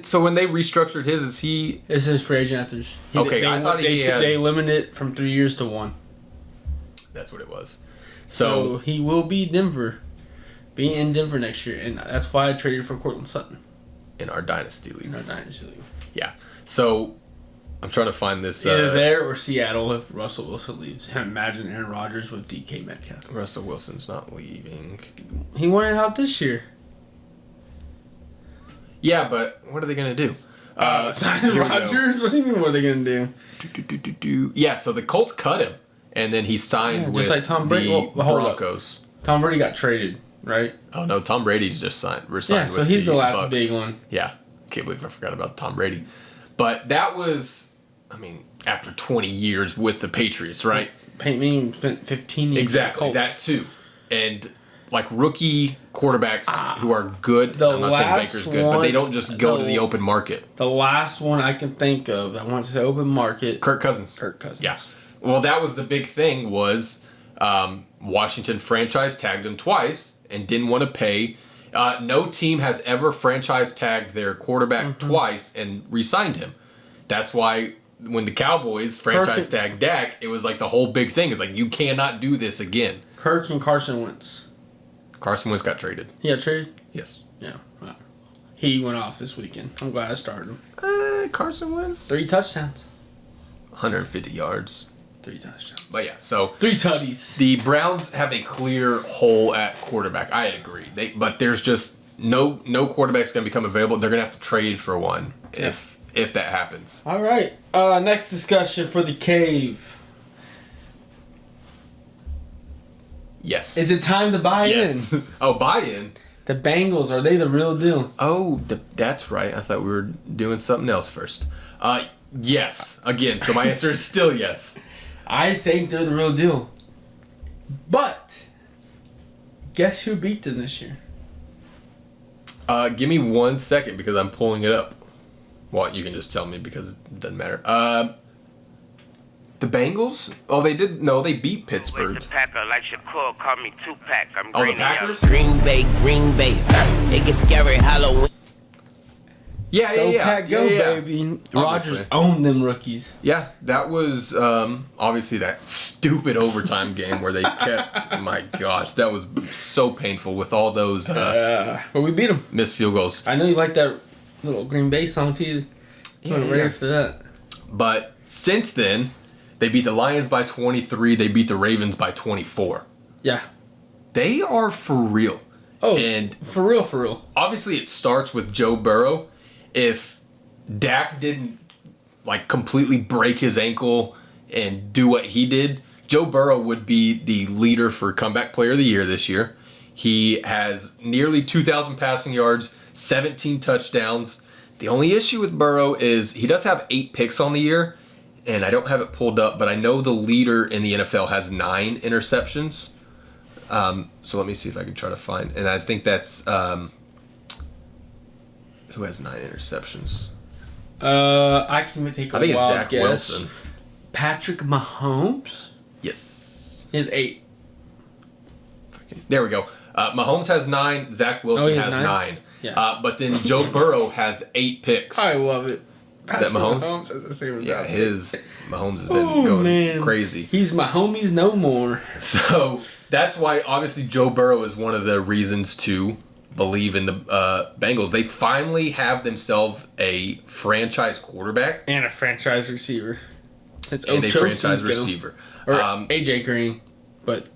so when they restructured his, is he... It's his free agent after. I thought they limited it from 3 years to 1. That's what it was. So he will be in Denver next year, and that's why I traded for Cortland Sutton. In our Dynasty League. Yeah. So... I'm trying to find this. Either there or Seattle if Russell Wilson leaves. Imagine Aaron Rodgers with DK Metcalf. Russell Wilson's not leaving. He wanted out this year. Yeah, but what are they going to do? Sign Rodgers? What do you mean, what are they going to do? Yeah, so the Colts cut him, and then he signed with like Tom Brady. the Broncos. Tom Brady got traded, right? Oh, no, Tom Brady's just resigned yeah, so he's the last Bucks. big one. Yeah, can't believe I forgot about Tom Brady. But that was... I mean, after 20 years with the Patriots, right? Peyton Manning spent 15 years exactly, with the Colts. that too. And, rookie quarterbacks who are good, I'm not saying Baker's good, but they don't just go to the open market. The last one I can think of, I want to say open market. Kirk Cousins. Yeah. Well, that was the big thing was Washington franchise tagged him twice and didn't want to pay. No team has ever franchise tagged their quarterback twice and re-signed him. That's why... When the Cowboys franchise tagged Dak, it was like the whole big thing. It's like, you cannot do this again. Kirk and Carson Wentz. Carson Wentz got traded. He got traded? Yes. Yeah. Wow. He went off this weekend. I'm glad I started him. Carson Wentz? 3 touchdowns. 150 yards. 3 touchdowns. But yeah, so... 3 tutties. The Browns have a clear hole at quarterback. I agree. But there's just no quarterback's going to become available. They're going to have to trade for one if that happens. All right. Next discussion for the cave. Yes. Is it time to buy in? Oh, buy in? The Bengals, are they the real deal? Oh, that's right. I thought we were doing something else first. Yes. Again, so my answer is still yes. I think they're the real deal. But, guess who beat them this year? Give me 1 second because I'm pulling it up. Well, you can just tell me because it doesn't matter. The Bengals? Oh, they did. No, they beat Pittsburgh. It's a Packer, like Shakur called me Tupac. I'm Oh, the green and yellow. Packers? Green Bay. It gets scary Halloween. Yeah. Go Pack, go, baby. Rodgers owned them rookies. Yeah, that was obviously that stupid overtime game where they kept. My gosh, that was so painful with all those but we beat them. missed field goals. I know you like that little Green Bay song too. Ready for that. But since then, they beat the Lions by 23. They beat the Ravens by 24. Yeah. They are for real. Oh, and for real, for real. obviously it starts with Joe Burrow. If Dak didn't like completely break his ankle and do what he did, Joe Burrow would be the leader for comeback player of the year this year. He has nearly 2,000 passing yards, 17 touchdowns. The only issue with Burrow is he does have 8 picks on the year, and I don't have it pulled up, but I know the leader in the NFL has 9 interceptions. So let me see if I can try to find, and I think that's who has 9 interceptions. I can take a I think it's wild Zach guess. Wilson. Patrick Mahomes? Yes. He has 8. There we go. Mahomes has 9. Zach Wilson he has has 9? 9. Yeah. But then Joe Burrow has 8 picks. I love it. That Mahomes? has the same Yeah, amount. Mahomes has been going crazy. He's my homies no more. So that's why obviously Joe Burrow is one of the reasons to believe in the Bengals. They finally have themselves a franchise quarterback And a franchise receiver. Since and a Ocho franchise Cinco. receiver. Or AJ Green, but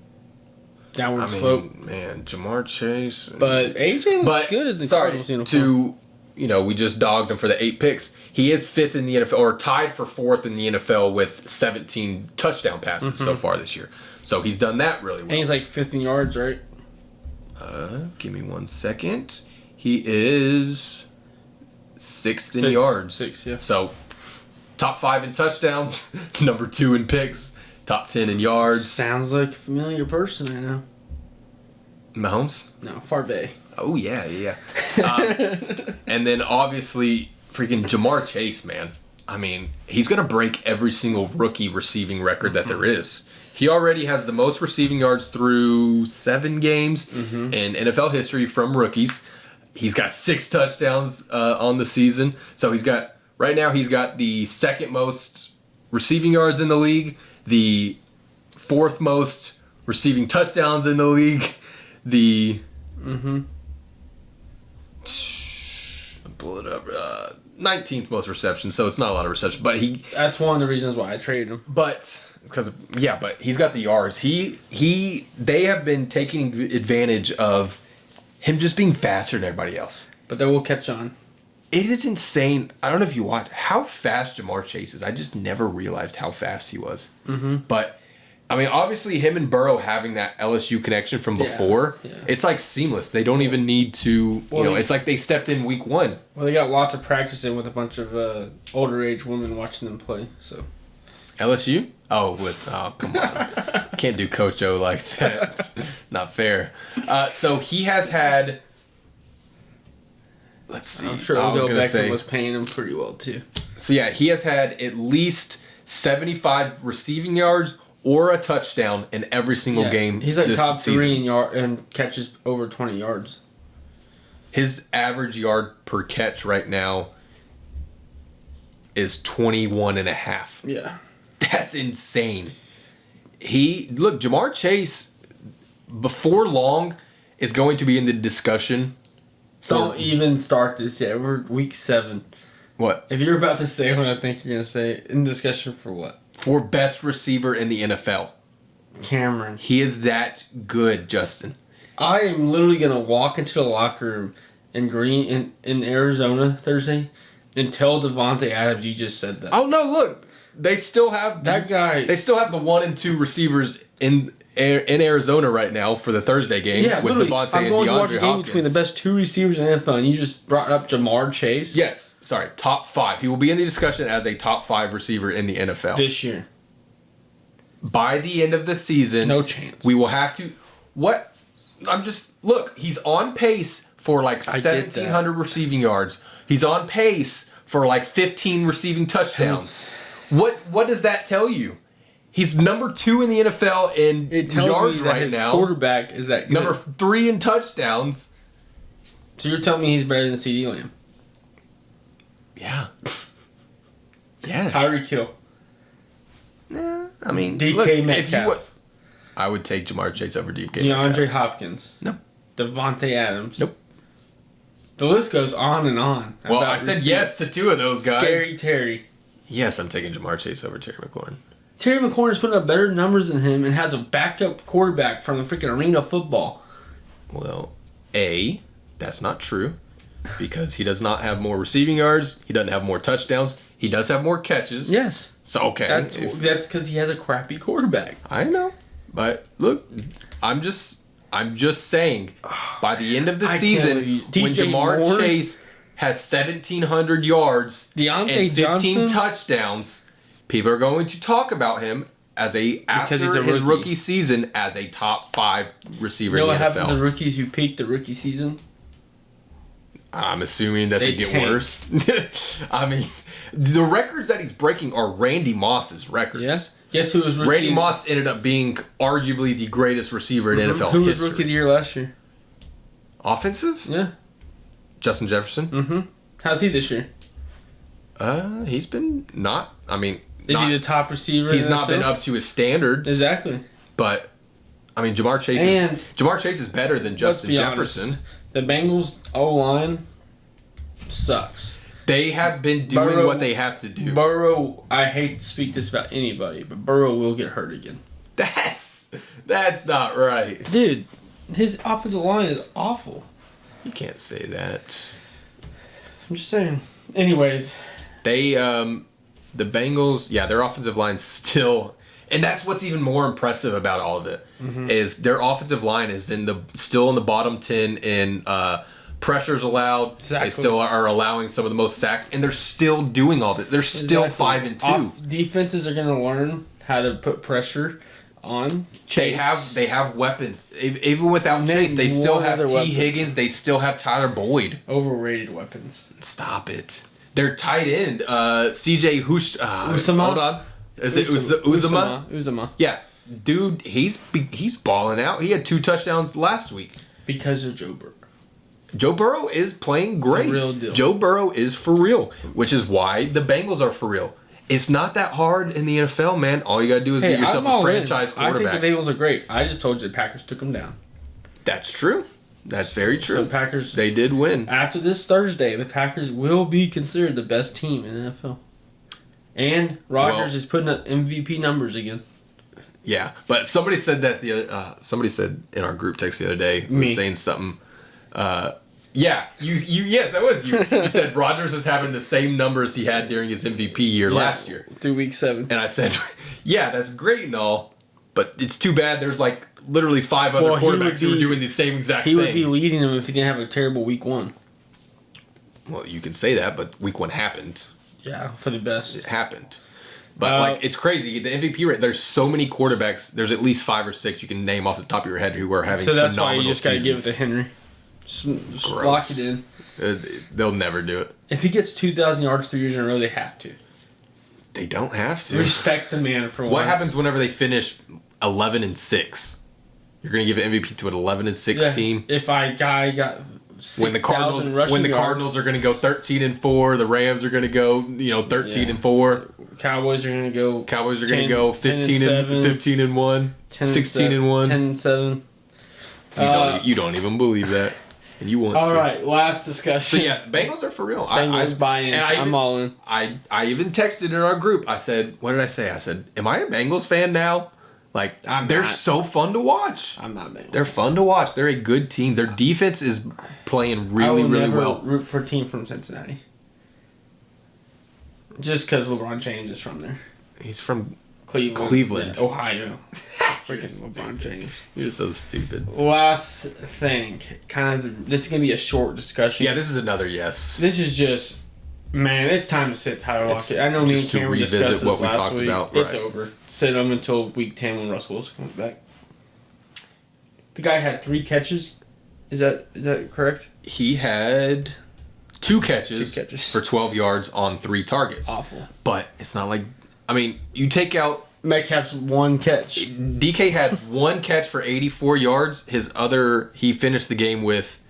downward slope. Man, Jamar Chase. But AJ looks good in the Cardinals uniform. We just dogged him for the 8 picks. He is 5th in the NFL, or tied for 4th in the NFL with 17 touchdown passes so far this year. So he's done that really well. And he's like 15 yards, right? Give me 1 second. He is 6th in yards. 6, yeah. So top 5 in touchdowns, number 2 in picks, top 10 in yards. Sounds like a familiar person I know. Mahomes? No, Favre. Oh, yeah. And then obviously, freaking Jamar Chase, man. I mean, he's going to break every single rookie receiving record that there is. He already has the most receiving yards through 7 games in NFL history from rookies. He's got 6 touchdowns on the season. So right now he's got the 2nd most receiving yards in the league, the 4th most receiving touchdowns in the league, the... Pull it up. 19th most receptions, so it's not a lot of receptions. But That's one of the reasons why I traded him. but he's got the yards. They have been taking advantage of him just being faster than everybody else. But they will catch on. It is insane. I don't know if you watch how fast Jamar Chase is. I just never realized how fast he was. But I mean, obviously, him and Burrow having that LSU connection from before, it's like seamless. They don't even need to, it's like they stepped in week 1. Well, they got lots of practice in with a bunch of older age women watching them play. So LSU? Oh, come on. Can't do Coach O like that. Not fair. So he has had, let's see. I'm sure Odell Beckham was paying him pretty well, too. So yeah, he has had at least 75 receiving yards or a touchdown in every single game. He's like this top season. 3 in yard and catches over 20 yards. His average yard per catch right now is 21.5. Yeah. That's insane. Jamar Chase, before long, is going to be in the discussion. Don't even start this yet. We're week 7. What? If you're about to say what I think you're going to say, in discussion for what? For best receiver in the NFL. Cameron. He is that good, Justin. I am literally going to walk into the locker room in Arizona Thursday and tell Devontae Adams you just said that. Oh, no, look. They still have... That guy... They still have the 1 and 2 receivers in Arizona right now for the Thursday game with Devontae and DeAndre Hopkins. I'm going to watch a game between the best 2 receivers in the NFL, and you just brought up Jamar Chase? Yes. Sorry, top 5. He will be in the discussion as a top 5 receiver in the NFL. This year. By the end of the season... No chance. We will have to... What? Look, he's on pace for like 1,700 receiving yards. He's on pace for like 15 receiving touchdowns. What does that tell you? He's number 2 in the NFL in yards me that right his now. Quarterback is that good. Number 3 in touchdowns. So you're telling me he's better than CD Lamb? Yeah. Yes. Tyreek Hill. I mean, DK Metcalf. I would take Jamar Chase over DK DeAndre Metcalf. Hopkins. No. Devontae Adams. Nope. The list goes on and on. Well, I said yes to 2 of those guys. Scary Terry. Yes, I'm taking Jamar Chase over Terry McLaurin. Terry McLaurin's putting up better numbers than him and has a backup quarterback from the freaking arena football. Well, that's not true because he does not have more receiving yards. He doesn't have more touchdowns. He does have more catches. Yes. So, okay. That's because he has a crappy quarterback. I know. But look, I'm just saying, by the end of the season, when Jamar Chase has 1,700 yards and 15 touchdowns, people are going to talk about him after his rookie season as a top 5 receiver in the NFL. You know what happens to rookies who peak the rookie season? I'm assuming that they get worse. I mean, the records that he's breaking are Randy Moss's records. Yeah. Guess who was rookie? Randy Moss ended up being arguably the greatest receiver in NFL history. Who was rookie of the year last year? Offensive? Yeah. Justin Jefferson. Mm-hmm. How's he this year? He's been not. I mean, is he the top receiver? He's not been up to his standards. Exactly. But I mean, Jamar Chase is better than Justin Jefferson. Honest, the Bengals O-line sucks. They have been doing what they have to do. Burrow, I hate to speak this about anybody, but Burrow will get hurt again. That's not right. Dude, his offensive line is awful. You can't say that. I'm just saying. Anyways. The Bengals, their offensive line still, and that's what's even more impressive about all of it, is their offensive line is still in the bottom 10 in pressures allowed. Exactly. They still are allowing some of the most sacks, and they're still doing all that. They're still 5-2. Defenses are going to learn how to put pressure on Chase. They have weapons. Even without Chase, they still have T. Higgins. They still have Tyler Boyd. Overrated weapons. Stop it. Their tight end, CJ Uzomah. Hold on. Is it Uzomah? Uzomah. Yeah. Dude, he's balling out. He had 2 touchdowns last week. Because of Joe Burrow. Joe Burrow is playing great. The real deal. Joe Burrow is for real, which is why the Bengals are for real. It's not that hard in the NFL, man. All you got to do is get yourself a franchise quarterback. I think the Bengals are great. I just told you the Packers took them down. That's true. That's very true. So Packers, they did win. After this Thursday, the Packers will be considered the best team in the NFL. And Rodgers is putting up MVP numbers again. Yeah, but somebody said that somebody said in our group text the other day, who was saying something. Yes, that was you. You said Rodgers is having the same numbers he had during his MVP year last year through week 7. And I said, yeah, that's great and all, but it's too bad there's like literally 5 other quarterbacks who are doing the same exact thing. He would be leading them if he didn't have a terrible week 1. Well, you can say that, but week 1 happened. Yeah, for the best. It happened. But it's crazy. The MVP rate, there's so many quarterbacks. There's at least 5 or 6 you can name off the top of your head who are having phenomenal seasons. So that's why you just got to give it to Henry. Just lock it in. They'll never do it. If he gets 2,000 yards 3 years in a row, they have to. They don't have to. Respect the man for once. What happens whenever they finish 11-6? You're going to give an MVP to an 11-6 team? If a guy got 6,000 rushing when the Cardinals are going to go 13-4, the Rams are going to go 13-4. Cowboys are going to go 15-1, 16-1, 10-7. You don't even believe that. And you want all to. Right, last discussion. So Bengals are for real. Bengals buy in. I'm all in. I even texted in our group. I said, what did I say? I said, am I a Bengals fan now? Like, they're so fun to watch. I'm not a Bengals. They're fun to watch. They're a good team. Their defense is playing really, really well. I will never root for a team from Cincinnati. Just because LeBron James is from there. He's from Cleveland. Yeah, Ohio. Freaking LeBron James. You're so stupid. Last thing. This is going to be a short discussion. Yeah, this is another yes. This is just... Man, it's time to sit Tyler Lockett. I know me and Cameron discussed this last week. It's over. Sit him until week 10 when Russell Wilson comes back. The guy had 3 catches. Is that correct? He had 2 catches for 12 yards on 3 targets. Awful. But it's not like... I mean, you take out... Metcalf's 1 catch. DK had 1 catch for 84 yards. He finished the game with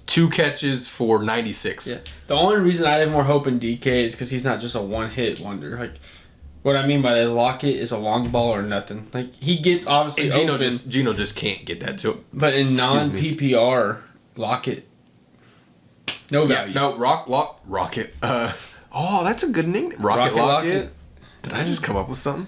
2 catches for 96. Yeah. The only reason I have more hope in DK is because he's not just a one-hit wonder. Like, what I mean by that, Lockett is a long ball or nothing. Like, he gets obviously open. Geno just can't get that to him. But in non-PPR, Lockett, no value. No, Rocket. That's a good name. Rocket Lockett. Did I just come up with something?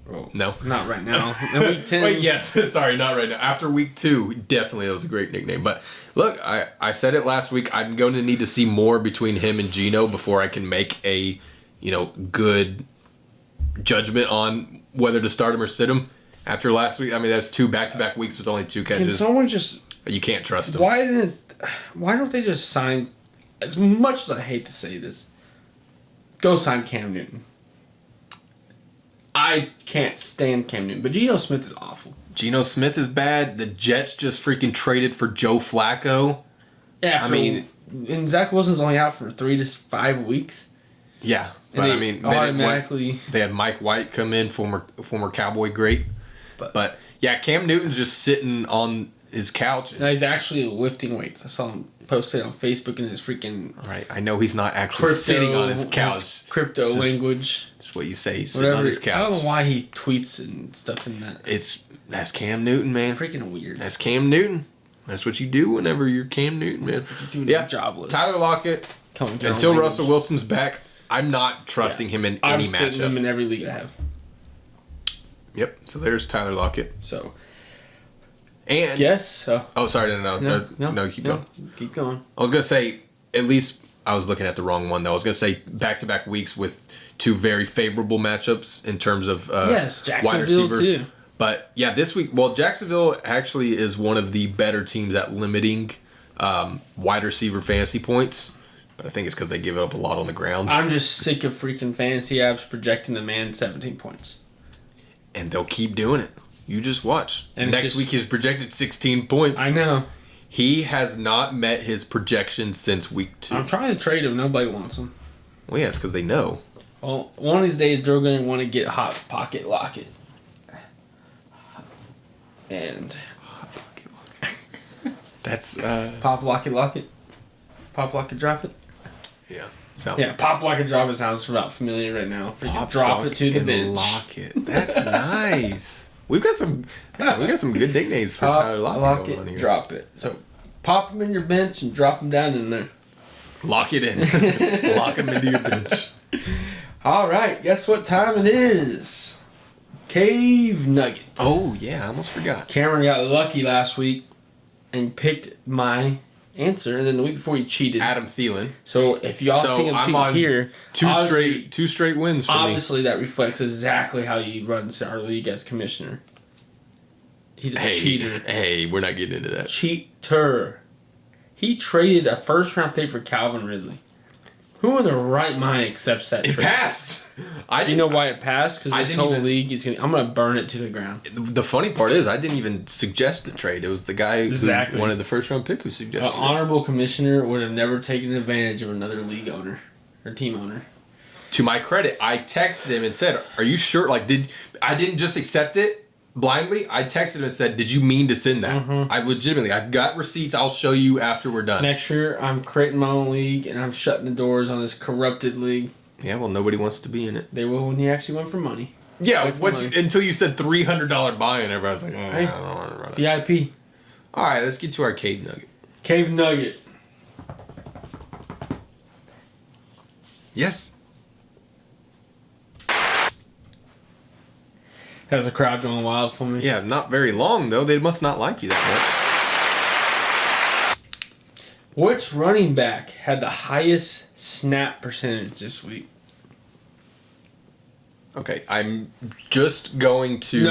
Well, No. not right now. In week 10. Wait, yes. Sorry, not right now. After week 2, definitely that was a great nickname. But look, I said it last week. I'm going to need to see more between him and Geno before I can make a, good judgment on whether to start him or sit him. After last week, I mean, that's 2 back-to-back weeks with only 2 catches. Can someone just... You can't trust him. Why don't they just sign... As much as I hate to say this, go sign Cam Newton. I can't stand Cam Newton, but Geno Smith is awful. Geno Smith is bad. The Jets just freaking traded for Joe Flacco. Yeah, and Zach Wilson's only out for 3 to 5 weeks. Yeah, but I mean, they had Mike White come in, former Cowboy great. But yeah, Cam Newton's just sitting on his couch. And he's actually lifting weights. I saw him posted on Facebook in his freaking... Right, I know he's not actually sitting on his couch. Crypto language. That's what you say. He's sitting on his couch. I don't know why he tweets and stuff in that. That's Cam Newton, man. Freaking weird. That's Cam Newton. That's what you do whenever you're Cam Newton, man. That's what you do when you're jobless. Tyler Lockett. Until Russell Wilson's back, I'm not trusting him in any matchup. I'm sitting him in every league I have. Yep. So there's Tyler Lockett. So. And yes. Oh, sorry. No. Keep going. Keep going. I was gonna say at least I was looking at the wrong one though. I was gonna say back-to-back weeks with 2 very favorable matchups in terms of Jacksonville wide receiver too. But yeah, this week, Jacksonville actually is one of the better teams at limiting wide receiver fantasy points. But I think it's because they give it up a lot on the ground. I'm just sick of freaking fantasy apps projecting the man 17 points. And they'll keep doing it. You just watch. And next week he's projected 16 points. I know. He has not met his projections since week 2. I'm trying to trade him. Nobody wants him. Well, yeah, it's because they know. Well, one of these days they're going to want to get Hot Pocket Lockett. And... That's... Pop Lockett Lockett. Pop Lockett Drop It. Yeah. Pop Lockett Drop It sounds about familiar right now. Freaking drop it to the bench. Lockett. That's nice. We've got some good nicknames for Tyler Lockett. Lock it, drop it. So, pop him in your bench and drop him down in there. Lock it in. Lock him into your bench. All right, guess what time it is? Cave Nuggets. Oh yeah, I almost forgot. Cameron got lucky last week and picked my answer, and then the week before he cheated. Adam Thielen. So if y'all see him cheat here, two straight wins for me. Obviously, that reflects exactly how he runs our league as commissioner. He's a cheater. Hey, we're not getting into that. Cheater. He traded a first-round pick for Calvin Ridley. Who in their right mind accepts that trade? It passed. You know why it passed? Because this whole league is I'm going to burn it to the ground. The funny part is I didn't even suggest the trade. It was the guy who wanted the first-round pick who suggested it. An honorable commissioner would have never taken advantage of another league owner or team owner. To my credit, I texted him and said, "Are you sure? I didn't just accept it blindly. I texted him and said, "Did you mean to send that?" Mm-hmm. I've got receipts. I'll show you after we're done. Next year, I'm creating my own league and I'm shutting the doors on this corrupted league. Yeah, well, nobody wants to be in it. They will when you actually went for money. Yeah, until you said $300 buy-in, everybody's like, I don't want to run it. VIP. All right, let's get to our Cave Nugget. Cave Nugget. Yes. Has a crowd going wild for me. Yeah, not very long, though. They must not like you that much. Which running back had the highest snap percentage this week? Okay, I'm just going to...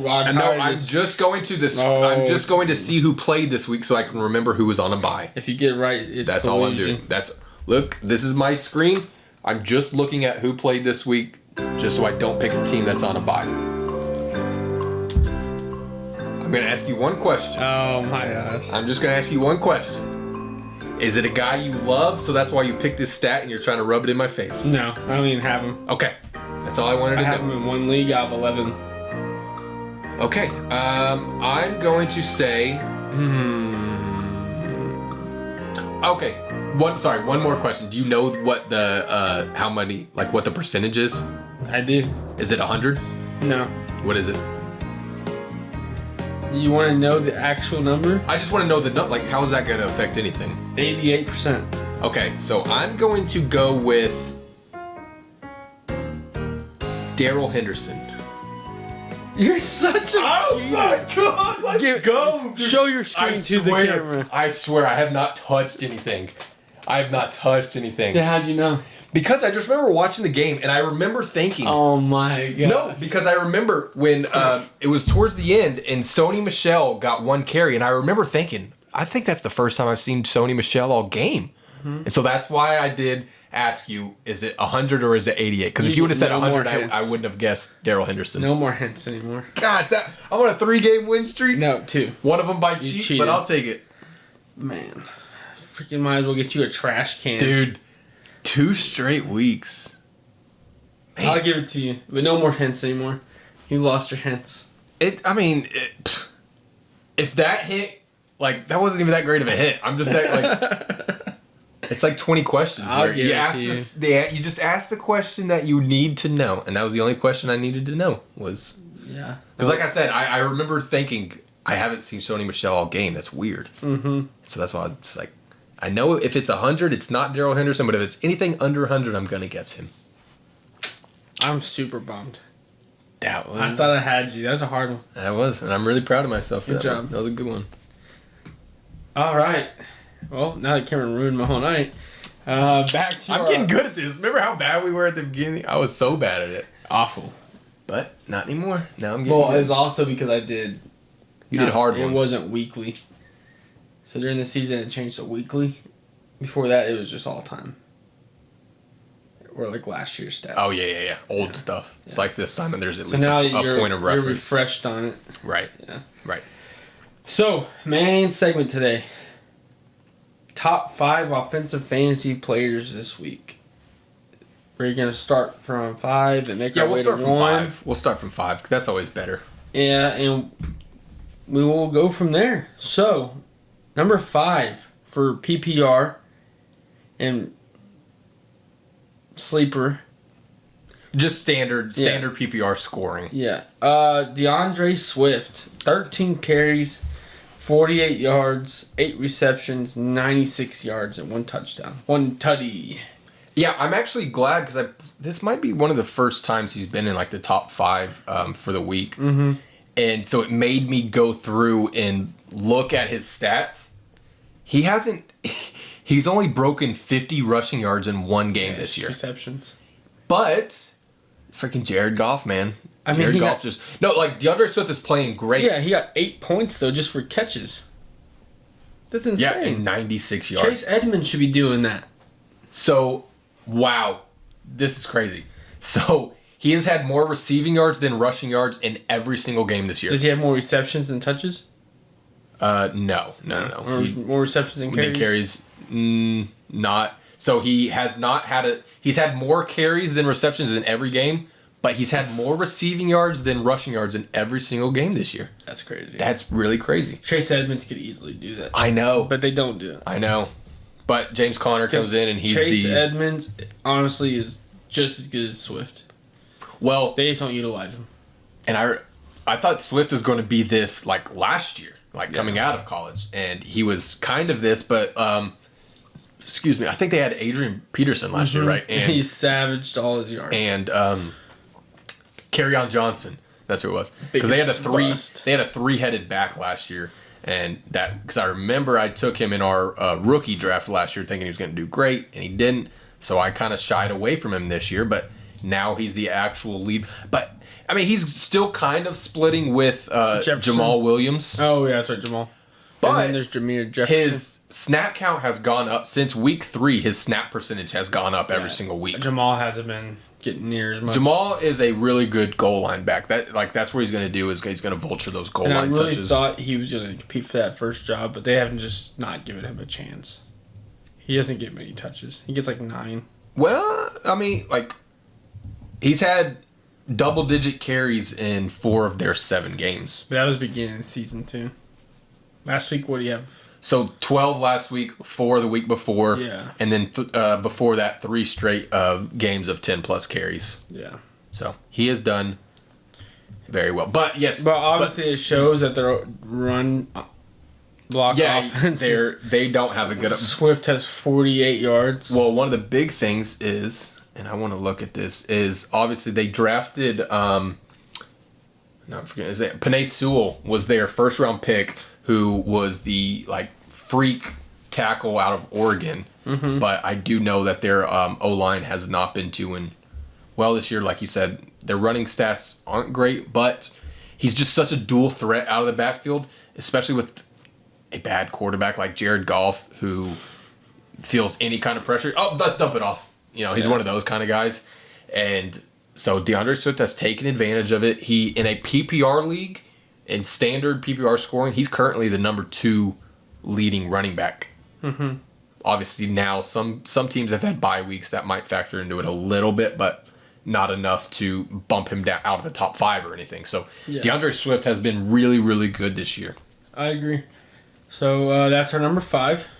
I'm just going to this. No. I'm just going to see who played this week so I can remember who was on a bye. If you get it right, it's That's all I'm doing. Look, this is my screen. I'm just looking at who played this week just so I don't pick a team that's on a bye. I'm going to ask you one question. Oh my gosh. I'm just going to ask you one question. Is it a guy you love, so that's why you picked this stat and you're trying to rub it in my face? No, I don't even have him. Okay. That's all I wanted to know. I have him in one league out of 11. Okay. I'm going to say... Okay. One more question. Do you know what the what the percentage is? I do. Is it 100? No. What is it? You want to know the actual number? I just want to know how is that going to affect anything? 88%. Okay, so I'm going to go with Darrell Henderson. You're such a Oh my god, let's go! Dude. Show your screen to the camera. I swear, I have not touched anything. I have not touched anything. Then how'd you know? Because I just remember watching the game, and I remember thinking... Oh my god. No, because I remember when it was towards the end, and Sony Michel got one carry, and I remember thinking, I think that's the first time I've seen Sony Michel all game. Mm-hmm. And so that's why I did ask you, is it 100 or is it 88? Because if you would have said 100, I wouldn't have guessed Darrell Henderson. No more hints anymore. Gosh, I'm on a 3-game win streak. No, 2. One of them by cheat, but I'll take it. Man, freaking might as well get you a trash can. Dude, 2 straight weeks. Man. I'll give it to you, but no more hints anymore. You lost your hints. If that hit, like, that wasn't even that great of a hit. I'm just that, like... It's like 20 questions. I'll give it to you. You just ask the question that you need to know, and that was the only question I needed to know. Because, like I said, I remember thinking I haven't seen Sony Michel all game. That's weird. Mm-hmm. So that's why I was like, I know if it's 100, it's not Darrell Henderson, but if it's anything under 100, I'm gonna guess him. I'm super bummed. I thought I had you. That was a hard one. That was, and I'm really proud of myself for Good that job. one. That was a good one. All right. Well, now that Cameron ruined my whole night, back to I'm getting good at this. Remember how bad we were at the beginning? I was so bad at it. Awful. But not anymore. Now I'm getting Well, good. it's also because I did... You did hard ones. It wasn't weekly. So during the season, it changed to weekly. Before that, it was just all time. Or like last year's stats. Oh, yeah. Old stuff. It's like this time, and there's at least now a point of reference. You're refreshed on it. Right. Yeah. Right. So, main segment today. Top 5 offensive fantasy players this week. We're going to start from 5 and make our way to 1. From 5. We'll start from 5. That's always better. Yeah, and we will go from there. So, number 5 for PPR and sleeper. Just standard PPR scoring. Yeah. DeAndre Swift, 13 carries, 48 yards, 8 receptions, 96 yards, and 1 touchdown. 1 tutty. Yeah, I'm actually glad because this might be one of the first times he's been in like the top 5 for the week. Mm-hmm. And so it made me go through and look at his stats. He's only broken 50 rushing yards in 1 game this year. Receptions. But it's freaking Jared Goff, man. I mean, Jared Goff DeAndre Swift is playing great. Yeah, he got 8 points though just for catches. That's insane. Yeah, and 96 yards. Chase Edmonds should be doing that. So, wow, this is crazy. So he has had more receiving yards than rushing yards in every single game this year. Does he have more receptions than touches? No. More receptions than carries? Not. So he has not had he's had more carries than receptions in every game, but he's had more receiving yards than rushing yards in every single game this year. That's crazy. That's really crazy. Chase Edmonds could easily do that. I know. But they don't do it. I know. But James Conner comes in and he's Chase Edmonds, honestly, is just as good as Swift. Well, they just don't utilize him. And I thought Swift was going to be this like last year, coming out of college, and he was kind of this, but excuse me, I think they had Adrian Peterson last year, right? And he savaged all his yards. And Kerryon Johnson, that's who it was, because they had a 3-headed back last year, and that because I remember I took him in our rookie draft last year, thinking he was going to do great, and he didn't. So I kind of shied away from him this year, but now he's the actual lead. But I mean, he's still kind of splitting with Jamal Williams. Oh yeah, that's right, Jamal. But and then there's Jameer Jefferson. His snap count has gone up since week 3. His snap percentage has gone up every single week. Jamal hasn't been getting near as much. Jamal is a really good goal line back. That's what he's going to do is he's going to vulture those goal line touches. I really thought he was going to compete for that first job, but they haven't just not given him a chance. He doesn't get many touches. He gets like 9. Well, I mean, he's had double-digit carries in 4 of their 7 games. But that was beginning of the season too. Last week, what do you have? So 12 last week, 4 the week before, and then before that, 3 straight games of 10+ carries. Yeah. So he has done very well. But yes, but obviously it shows that their run block offense. They don't have a good. Swift has 48 yards. Well, one of the big things is, and I want to look at this, is obviously they drafted not forgetting his name. Panay Sewell was their first round pick, who was the like freak tackle out of Oregon. Mm-hmm. But I do know that their O-line has not been doing well this year. Like you said, their running stats aren't great, but he's just such a dual threat out of the backfield, especially with a bad quarterback like Jared Goff, who feels any kind of pressure. Oh, let's dump it off. He's one of those kind of guys. And so DeAndre Swift has taken advantage of it. He, in a PPR league, in standard PPR scoring, he's currently the number 2 leading running back. Mm-hmm. Obviously, now some teams have had bye weeks that might factor into it a little bit, but not enough to bump him down out of the top 5 or anything. So DeAndre Swift has been really, really good this year. I agree. So that's our number 5.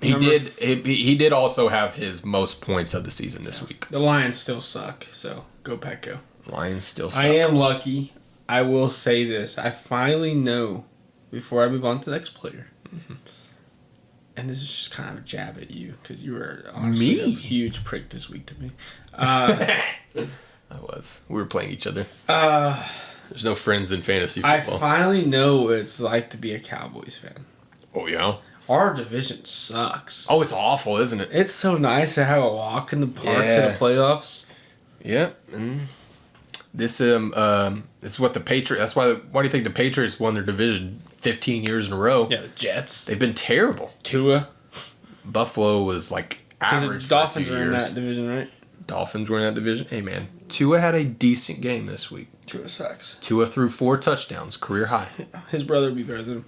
He did also have his most points of the season this week. The Lions still suck, so go Pack Go. Lions still suck. I am lucky. I will say this. I finally know, before I move on to the next player, and this is just kind of a jab at you, because you were honestly a huge prick this week to me. I was. We were playing each other. There's no friends in fantasy football. I finally know what it's like to be a Cowboys fan. Oh, yeah? Our division sucks. Oh, it's awful, isn't it? It's so nice to have a walk in the park to the playoffs. Yep. And this is what the Patriots. That's why. Why do you think the Patriots won their division 15 years in a row? Yeah, the Jets. They've been terrible. Tua. Buffalo was like average. The Dolphins are in that division, right? Dolphins were in that division. Hey man, Tua had a decent game this week. Tua sucks. Tua threw 4 touchdowns, career high. His brother would be better than him.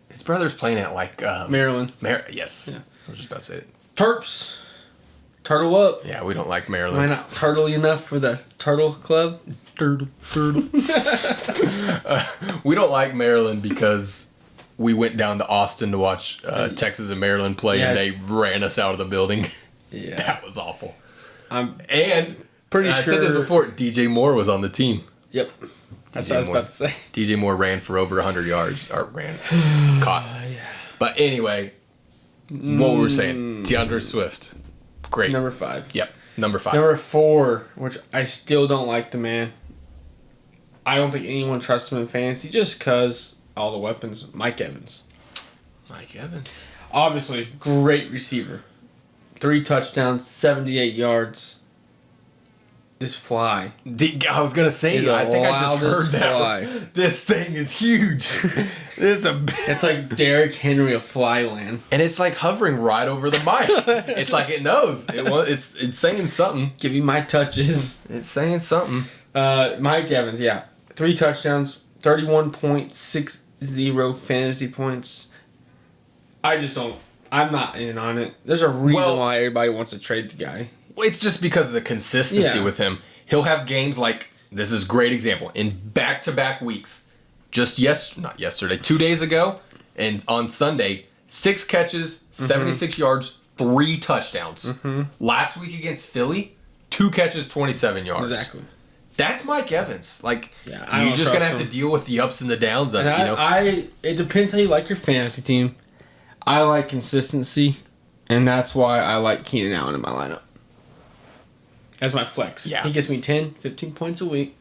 His brother's playing at like Maryland. Yes. Yeah. I was just about to say it. Terps. Turtle up. Yeah, we don't like Maryland. Am I not turtley enough for the Turtle Club? Turtle. We don't like Maryland because we went down to Austin to watch Texas and Maryland play, and they ran us out of the building. Yeah. That was awful. I'm pretty sure. I said this before. DJ Moore was on the team. Yep. That's what I was about to say. DJ Moore ran for over 100 yards. Or caught. Yeah. But anyway, what we were saying. DeAndre Swift. Great. Number 5. Yep. Number 5. Number 4, which I still don't like the man. I don't think anyone trusts him in fantasy just because all the weapons. Mike Evans. Mike Evans. Obviously, great receiver. 3 touchdowns, 78 yards. This fly. I was gonna say. I think I just heard that. Fly. This thing is huge. It's like Derrick Henry of Flyland, and it's like hovering right over the mic. It's like it knows. It's saying something. Give me my touches. It's saying something. Mike Evans, 3 touchdowns, 31.60 fantasy points. I just don't. I'm not in on it. There's a reason why everybody wants to trade the guy. It's just because of the consistency with him. He'll have games like, this is a great example, in back-to-back weeks. Just not yesterday, 2 days ago, and on Sunday, 6 catches, 76 yards, 3 touchdowns. Mm-hmm. Last week against Philly, 2 catches, 27 yards. Exactly. That's Mike Evans. Like, you're just going to have to deal with the ups and the downs of it, it depends how you like your fantasy team. I like consistency, and that's why I like Keenan Allen in my lineup. As my flex. Yeah. He gets me 10, 15 points a week.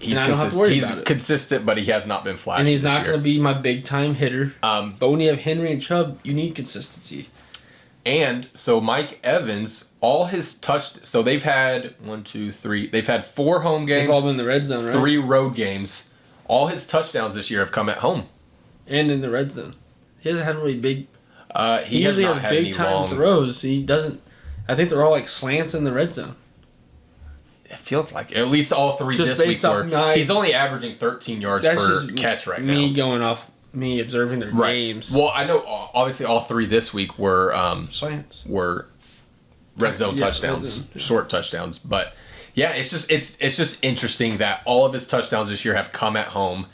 I don't have to worry about it. He's consistent, but he has not been flashy. And he's not going to be my big-time hitter. But when you have Henry and Chubb, you need consistency. And so Mike Evans, all his so they've had 1, 2, 3. They've had 4 home games. They've all been in the red zone, right? 3 road games. All his touchdowns this year have come at home. And in the red zone. He hasn't had really big... He usually has big-time throws. He doesn't... I think they're all like slants in the red zone. It feels like at least all 3 just this week were. He's only averaging 13 yards per catch right now. Me going off me observing their games. Well, I know obviously all 3 this week were slants. Were red zone touchdowns, short touchdowns. But yeah, it's just interesting that all of his touchdowns this year have come at home.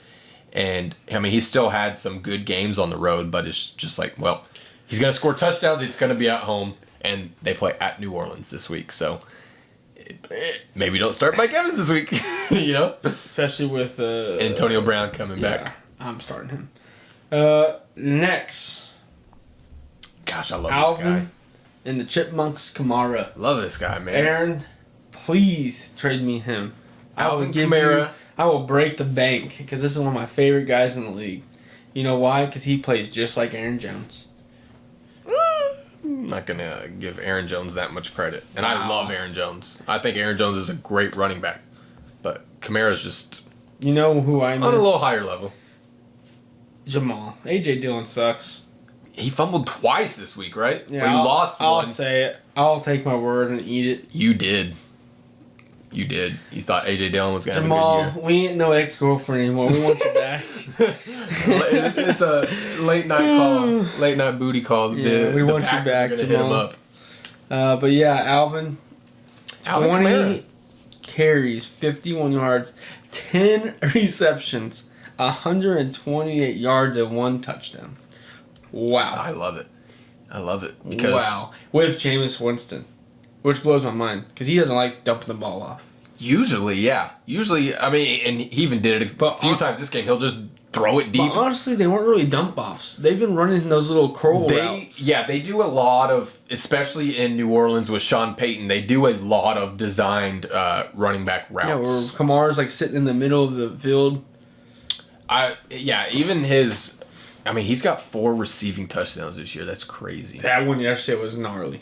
And I mean, he's still had some good games on the road, but it's just like, well, he's going to score touchdowns. It's going to be at home. And they play at New Orleans this week, so maybe don't start Mike Evans this week, Especially with Antonio Brown coming back. I'm starting him. Next. Gosh, I love Alvin this guy. And the Chipmunks Kamara. Love this guy, man. Aaron, please trade me him. Alvin Kamara. I will break the bank because this is one of my favorite guys in the league. You know why? Because he plays just like Aaron Jones. I'm not going to give Aaron Jones that much credit. And I love Aaron Jones. I think Aaron Jones is a great running back. But Kamara's just You know who I miss? on a little higher level. Jamal. A.J. Dillon sucks. He fumbled twice this week, right? Yeah, But he lost I'll one. say it. I'll take my word and eat it. You did. You did. You thought A.J. Dillon was going to have a Jamal, good year. we ain't no ex-girlfriend anymore. We want you back. It's a late night call. Late night booty call. Yeah, we want you Packers back, are gonna hit him Jamal. up. But yeah, Alvin 20 Kamara. carries, 51 yards, 10 receptions, 128 yards, and 1 touchdown. Wow. I love it. I love it. Because Wow. With Jameis Winston, which blows my mind because he doesn't like dumping the ball off. usually, yeah. Usually, I mean, and he even did it a few times this game. He'll just throw it deep. But honestly, they weren't really dump offs. They've been running those little curl routes. Yeah, they do a lot of, especially in New Orleans with Sean Payton, they do a lot of designed running back routes. Yeah, where Kamara's like sitting in the middle of the field. Even his, I mean, he's got 4 receiving touchdowns this year. That's crazy. That one yesterday was gnarly.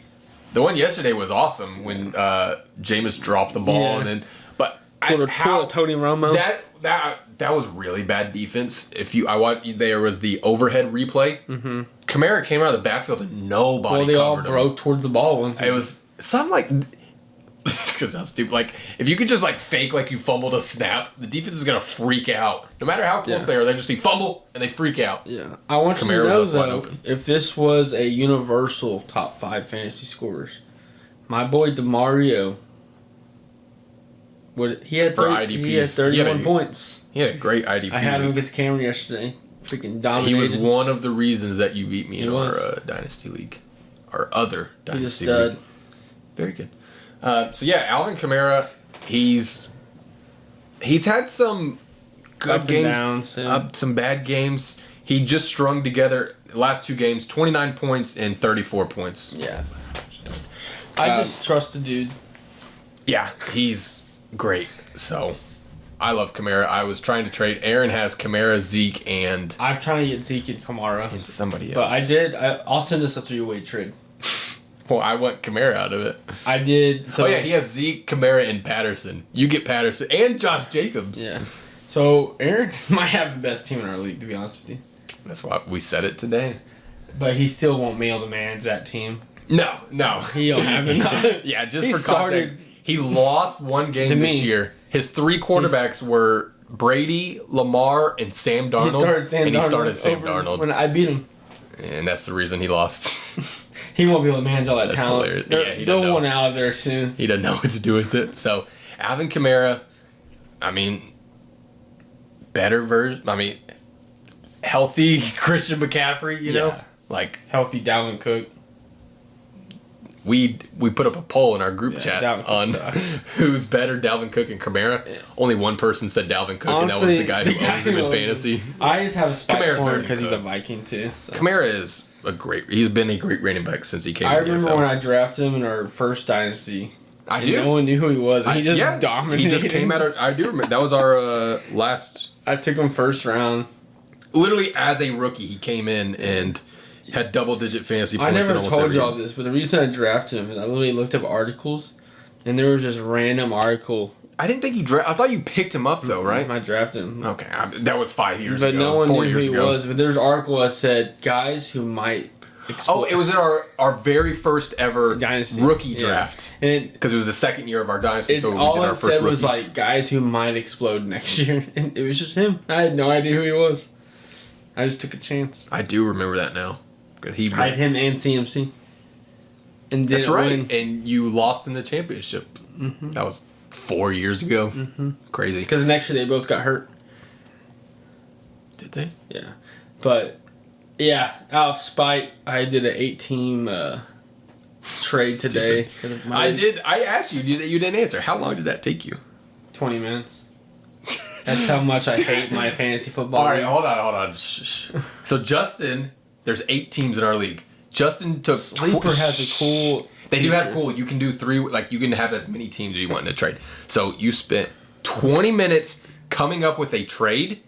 The one yesterday was awesome when Jameis dropped the ball and then, but Pulled a Tony Romo. that was really bad defense. There was the overhead replay. Mm-hmm. Kamara came out of the backfield and nobody. Well, they all covered him. broke towards the ball once. It was something like. It's because that's stupid. Like, if you could just like fake like you fumbled a snap, the defense is gonna freak out. No matter how close they are, they just see fumble and they freak out. Yeah, I want you to Kamara know was wide though, open. if this was a universal top 5 fantasy scorers, my boy DeMario he had For 30, IDPs. he had 31 Yeah, points. He had a great IDP. I had him week. against Cameron yesterday. Freaking He dominated. was one of the reasons that you beat me He in was. our dynasty league, our other He's a dynasty stud. league. Very good. So yeah, Alvin Kamara, he's had some good Up and games, downs, yeah. some bad games. He just strung together the last 2 games, 29 points and 34 points. Yeah. I just trust the dude. Yeah, he's great. So I love Kamara. I was trying to trade. Aaron has Kamara, Zeke, and I'm trying to get Zeke and Kamara. somebody else. But I'll send us a 3-way trade. Well, I want Kamara out of it. I did. So, Oh yeah, he has Zeke, Kamara, and Patterson. You get Patterson and Josh Jacobs. Yeah. So Aaron might have the best team in our league, to be honest with you. That's why we said it today. But he still won't be able to manage that team. No. He'll have enough. Yeah, just He for context, he lost 1 game To this me. year. His 3 quarterbacks were Brady, Lamar, and Sam Darnold. He started Sam and Darnold. he started Sam over Darnold. When I beat him. And that's the reason he lost. He won't be able to manage all that That's talent. hilarious. Yeah, he doesn't They'll know. want out of there soon. He doesn't know what to do with it. So, Alvin Kamara, I mean, better version. I mean, healthy Christian McCaffrey, you know? Yeah. Like, Healthy Dalvin Cook. we put up a poll in our group chat Dalvin Cook on sucks. who's better, Dalvin Cook and Kamara. Only one person said Dalvin Cook, Honestly, and that was the guy who the guy owns him who in owns fantasy. I just have a spot Kamara's for better him than because he's a Cook. Viking too. So. Kamara is he's been a great running back since he came I in the remember NFL. when I drafted him in our first dynasty. I And do. no one knew who he was. And he just dominated. He just came out of, I do remember. That was our last, I took him first round. literally as a rookie, he came in and had double-digit fantasy points. I in never almost told every you all game. this, but the reason I drafted him is I literally looked up articles, and there was just random article. I didn't think you I thought you picked him up though, right? I drafted him. Okay, that was 5 years But ago. no one 4 knew who years he ago. was. But there was an article that said guys who might explode. Oh, it was in our very first ever Dynasty. rookie Yeah. draft. And Because it was the second year of our dynasty, so we all did our it first said was rookies. like guys who might explode next year. And it was just him. I had no idea who he was. I just took a chance. I do remember that now. He, I had him and CMC. And that's didn't right. win. And you lost in the championship. Mm-hmm. That was 4 years ago. Mm-hmm. Crazy. Because the next year they both got hurt. Did they? Yeah. But, yeah, out of spite, I did an 8-team trade today. 'cause of my I did. I asked you. You didn't answer. How long did that take you? 20 minutes. That's how much I hate my fantasy football. All right, league. hold on. Shh. So Justin, there's 8 teams in our league. Justin took Sleeper has a cool. They do have feature. cool. You can do 3. Like you can have as many teams as you want in a trade. So you spent 20 minutes coming up with a trade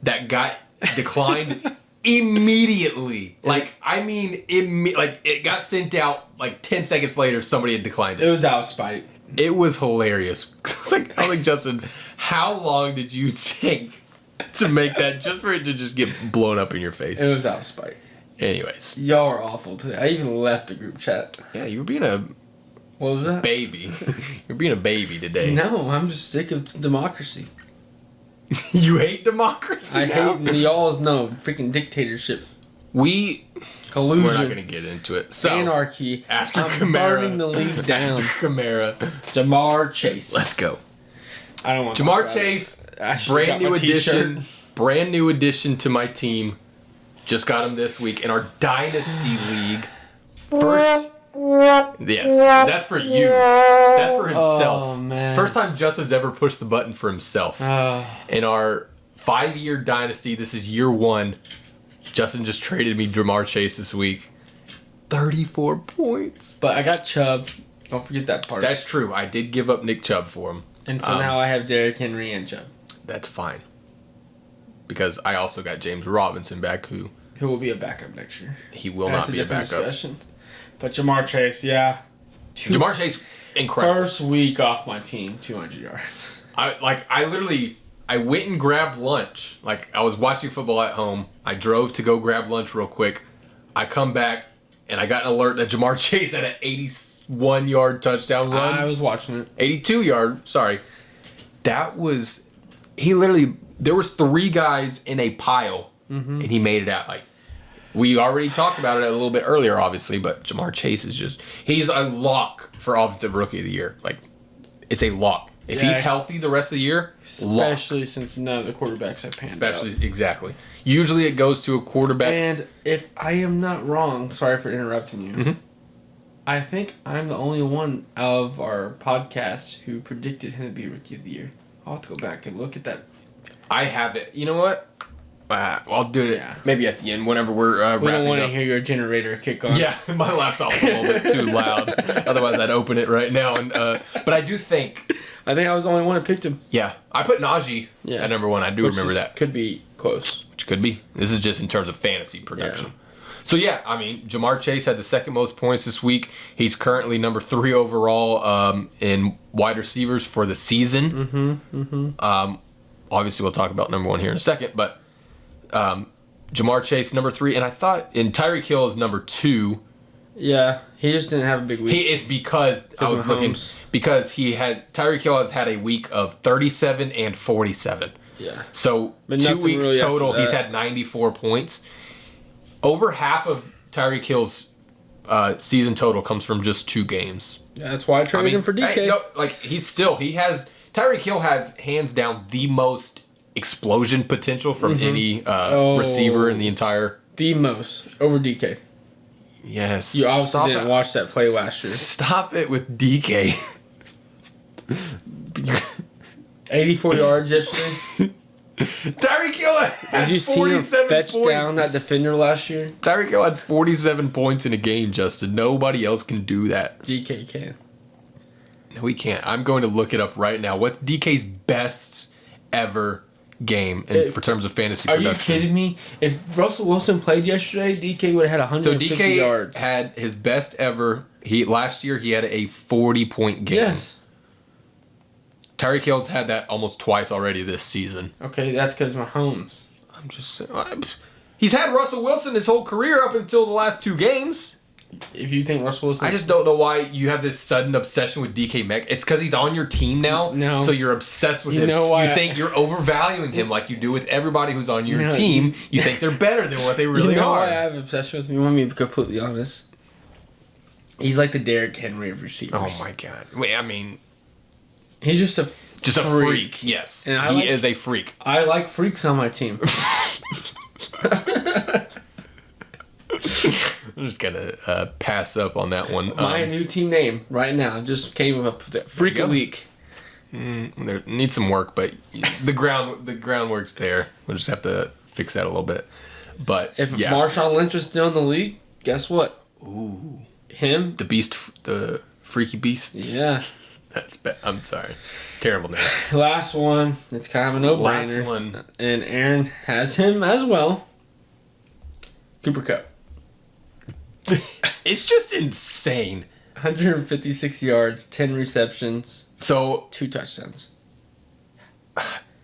that got declined immediately. Like, I mean, it got sent out like 10 seconds later. Somebody had declined It it. was out of spite. It was hilarious. I was like, Justin, how long did you take to make that just for it to just get blown up in your face? It was out of spite. Anyways. Y'all are awful today. I even left the group chat. Yeah, you were being a What was that? baby. You're being a baby today. No, I'm just sick of democracy. You hate democracy I now? hate y'all's freaking dictatorship, We're collusion, not going to get into it. So, anarchy. after I'm Kamara, burning the league down. After Kamara, Jamar Chase. let's go. I don't want Jamar Chase, brand new addition to my team. Just got him this week in our Dynasty League. First, yes, that's for you. That's for himself. Oh, man. First time Justin's ever pushed the button for himself. In our 5-year Dynasty, this is year 1. Justin just traded me Jamar Chase this week. 34 points. But I got Chubb. Don't forget that part. That's true. I did give up Nick Chubb for him. And so now I have Derrick Henry and Chubb. That's fine. Because I also got James Robinson back, who will be a backup next year. he will That's not be a different backup. discussion. But Jamar Chase, yeah. Jamar Chase, incredible. First week off my team, 200 yards. I went and grabbed lunch. Like, I was watching football at home. I drove to go grab lunch real quick. I come back, and I got an alert that Jamar Chase had an 81-yard touchdown run. I was watching it. 82-yard, sorry. That was... There was 3 guys in a pile, and he made it out. Like, we already talked about it a little bit earlier, obviously, but Jamar Chase is just... He's a lock for Offensive Rookie of the Year. Like, it's a lock. If he's healthy the rest of the year, especially since none of the quarterbacks have panned out. Exactly. Usually it goes to a quarterback. And if I am not wrong, sorry for interrupting you, I think I'm the only one of our podcast who predicted him to be Rookie of the Year. I'll have to go back and look at that. I have it. You know what? I'll do it maybe at the end whenever we're we don't wrapping want to up. hear your generator kick on. Yeah, my laptop's a little bit too loud. Otherwise, I'd open it right now. And but I do think... I think I was the only one who picked him. Yeah. I put Najee at number 1. I do remember that. Could be close. Which could be. This is just in terms of fantasy production. Yeah. So, yeah, I mean, Jamar Chase had the second most points this week. He's currently number 3 overall in wide receivers for the season. Obviously, we'll talk about number 1 here in a second. But Jamar Chase, number 3. And I thought Tyreek Hill is number 2. Yeah, he just didn't have a big week. It's because I was looking because Tyreek Hill has had a week of 37 and 47. Yeah. So 2 weeks really total, he's had 94 points. Over half of Tyreek Hill's season total comes from just 2 games. Yeah, that's why I traded him for DK. Tyreek Hill has hands down the most explosion potential from any receiver in the entire. The most over DK. Yes. You obviously didn't watch that play last year. Stop it with DK. 84 yards yesterday. Tyreek Hill had Did you see him fetch points. down that defender last year? Tyreek Hill had 47 points in a game, Justin. Nobody else can do that. DK can. No, he can't. I'm going to look it up right now. What's DK's best ever game for terms of fantasy production? Are you kidding me? If Russell Wilson played yesterday, DK would have had 150 yards. So DK had his best ever. Last year, he had a 40-point game. Yes. Tyreek Hill's had that almost twice already this season. Okay, that's because Mahomes. I'm just saying. He's had Russell Wilson his whole career up until the last 2 games. If you think Russell Wilson... I just don't know why you have this sudden obsession with DK Metcalf. It's because he's on your team now, No. so you're obsessed with him. Know why you think you're overvaluing him like you do with everybody who's on your team. You think they're better than what they really are. Why I have an obsession with him? You want me to be completely honest? He's like the Derrick Henry of receivers. Oh, my God. Wait, I mean... He's just a freak. Yes. And he is a freak. I like freaks on my team. I'm just going to pass up on that one. My new team name right now just came up with it. Freak a Leak. There needs some work, but the groundwork's there. We'll just have to fix that a little bit. But if Marshawn Lynch was still in the league, guess what? Ooh. Him? The beast, the freaky beasts. Yeah. That's bad. I'm sorry. Terrible name. Last one. It's kind of a no-brainer. Last one. And Aaron has him as well. Cooper Kupp. It's just insane. 156 yards, 10 receptions, So 2 touchdowns.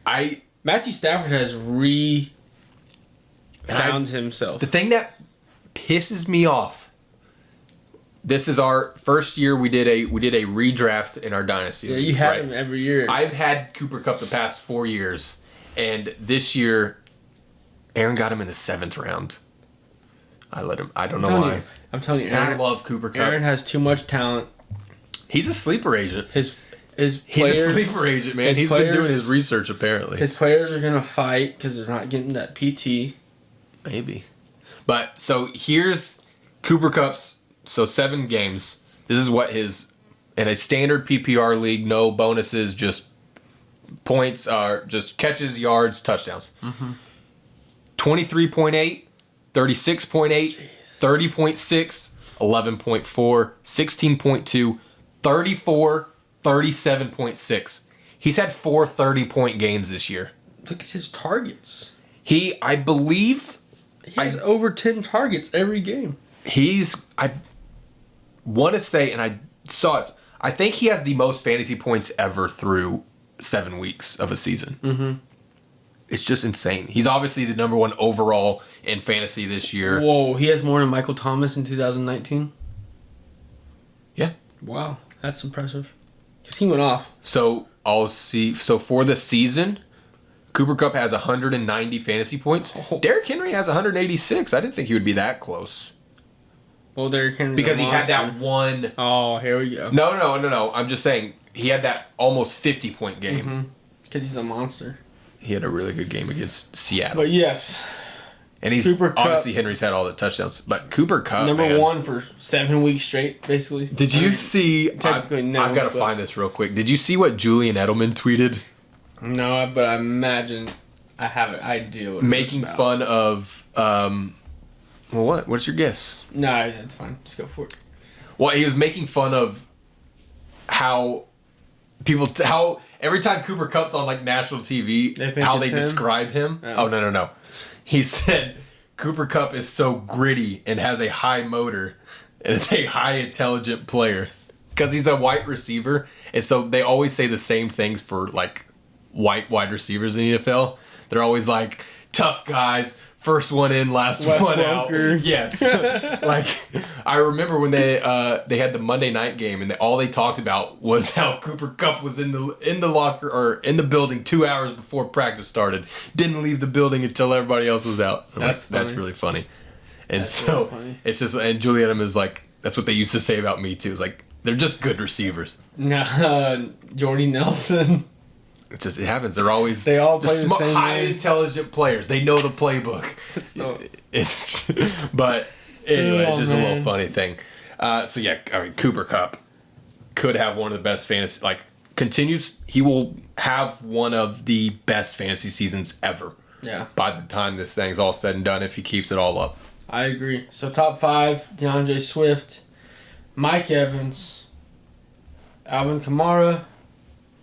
I Matthew Stafford has found himself. the thing that pisses me off. This is our first year we did a redraft in our dynasty. Yeah, league, you have right? him every year. I've had Cooper Kupp the past 4 years, and this year, Aaron got him in the 7th round. I let him. I don't know why. I'm telling you, And I Aaron, love Cooper Kupp. Aaron has too much talent. He's a sleeper agent. His He's players, a sleeper agent, man. He's been doing his research apparently. His players are gonna fight because they're not getting that PT. Maybe. But so here's Cooper Kupp's 7 games. This is what his in a standard PPR league, no bonuses, just points are just catches, yards, touchdowns. 23.8, 36.8, 30.6, 11.4, 16.2, 34, 37.6. He's had 4 30-point games this year. Look at his targets. I believe He has over 10 targets every game. I want to say, and I saw it, I think he has the most fantasy points ever through 7 weeks of a season. Mm-hmm. It's just insane. He's obviously the number 1 overall in fantasy this year. Whoa, he has more than Michael Thomas in 2019? Yeah. Wow, that's impressive. Because he went off. So I'll see. So for the season, Cooper Kupp has 190 fantasy points. Oh. Derrick Henry has 186. I didn't think he would be that close. Well, Derrick Henry Because he had that one. Oh, here we go. No. I'm just saying he had that almost 50-point game. Because he's a monster. He had a really good game against Seattle. But yes, And he's Cooper Kupp- obviously Henry's had all the touchdowns, but Cooper Kupp, number man. 1 for 7 weeks straight, basically. Did you see? Technically, no, I've got to but- find this real quick. Did you see what Julian Edelman tweeted? No, but I imagine I have an idea what Making it's about. fun of. Well, what? What's your guess? No, it's fine. Just go for it. Well, he was making fun of how how every time Cooper Kupp's on like national TV, They think how it's they him? describe him. Oh. Oh no. He said Cooper Kupp is so gritty and has a high motor and is a high intelligent player because he's a white receiver, and so they always say the same things for like white wide receivers in the NFL. They're always like tough guys. First one in, last Wes one Welker. out. Yes. Like, I remember when they had the Monday night game, and all they talked about was how Cooper Kupp was in the locker or in the building 2 hours before practice started. Didn't leave the building until everybody else was out. I'm That's like, that's funny. really funny. And That's so really funny. it's just, and Julian Edelman is like, that's what they used to say about me too. It's like they're just good receivers. No, Jordy Nelson. It just, it happens. They're always They all play the same high way. intelligent players. They know the playbook. So, It's but anyway, Oh, it's just a little man. funny thing. So yeah, I mean Cooper Kupp could have one of the best fantasy he will have one of the best fantasy seasons ever yeah, by the time this thing's all said and done if he keeps it all up. I agree. So top 5, DeAndre Swift, Mike Evans, Alvin Kamara,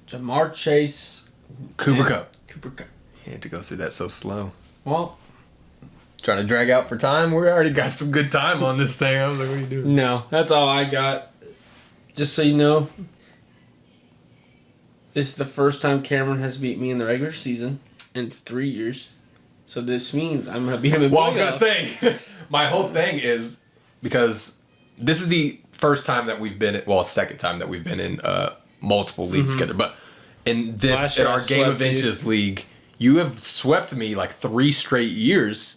Jamar Chase, Cooper and Kupp. Cooper Kupp. You had to go through that so slow. Well, Trying to drag out for time. We already got some good time on this thing. I was like, what are you doing? no, that's all I got. Just so you know, this is the first time Cameron has beat me in the regular season in 3 years. So this means I'm going to beat him in Well, I was playoffs. gonna say, my whole thing is because this is the first time that we've been, second time that we've been in multiple leagues together. But in this, Last in year I our Game of swept you. Inches league, you have swept me like 3 straight years.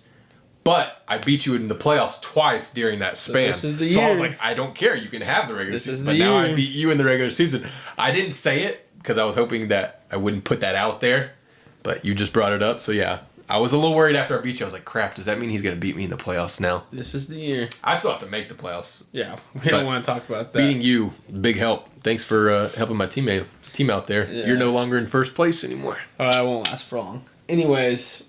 But I beat you in the playoffs twice during that span. this is the So I was year. like, I don't care. You can have the regular This is season. the But now I year. beat you in the regular season. I didn't say it because I was hoping that I wouldn't put that out there. But you just brought it up. So yeah, I was a little worried after I beat you. I was like, crap, does that mean he's going to beat me in the playoffs now? This is the year. I still have to make the playoffs. Yeah, we But don't want to talk about that. Beating you, big help. Thanks for helping my team out there. Yeah. You're no longer in first place anymore. I won't last for long. Anyways,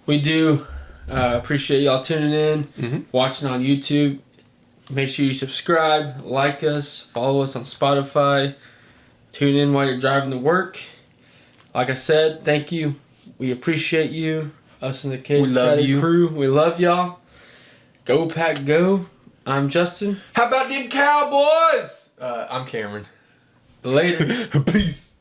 we do appreciate y'all tuning in, watching on YouTube. Make sure you subscribe, like us, follow us on Spotify. Tune in while you're driving to work. Like I said, thank you. We appreciate you. Us in the Cave We love Chatter you. crew. We love y'all. Go Pack Go. I'm Justin. How about them Cowboys? I'm Cameron. Later. Peace.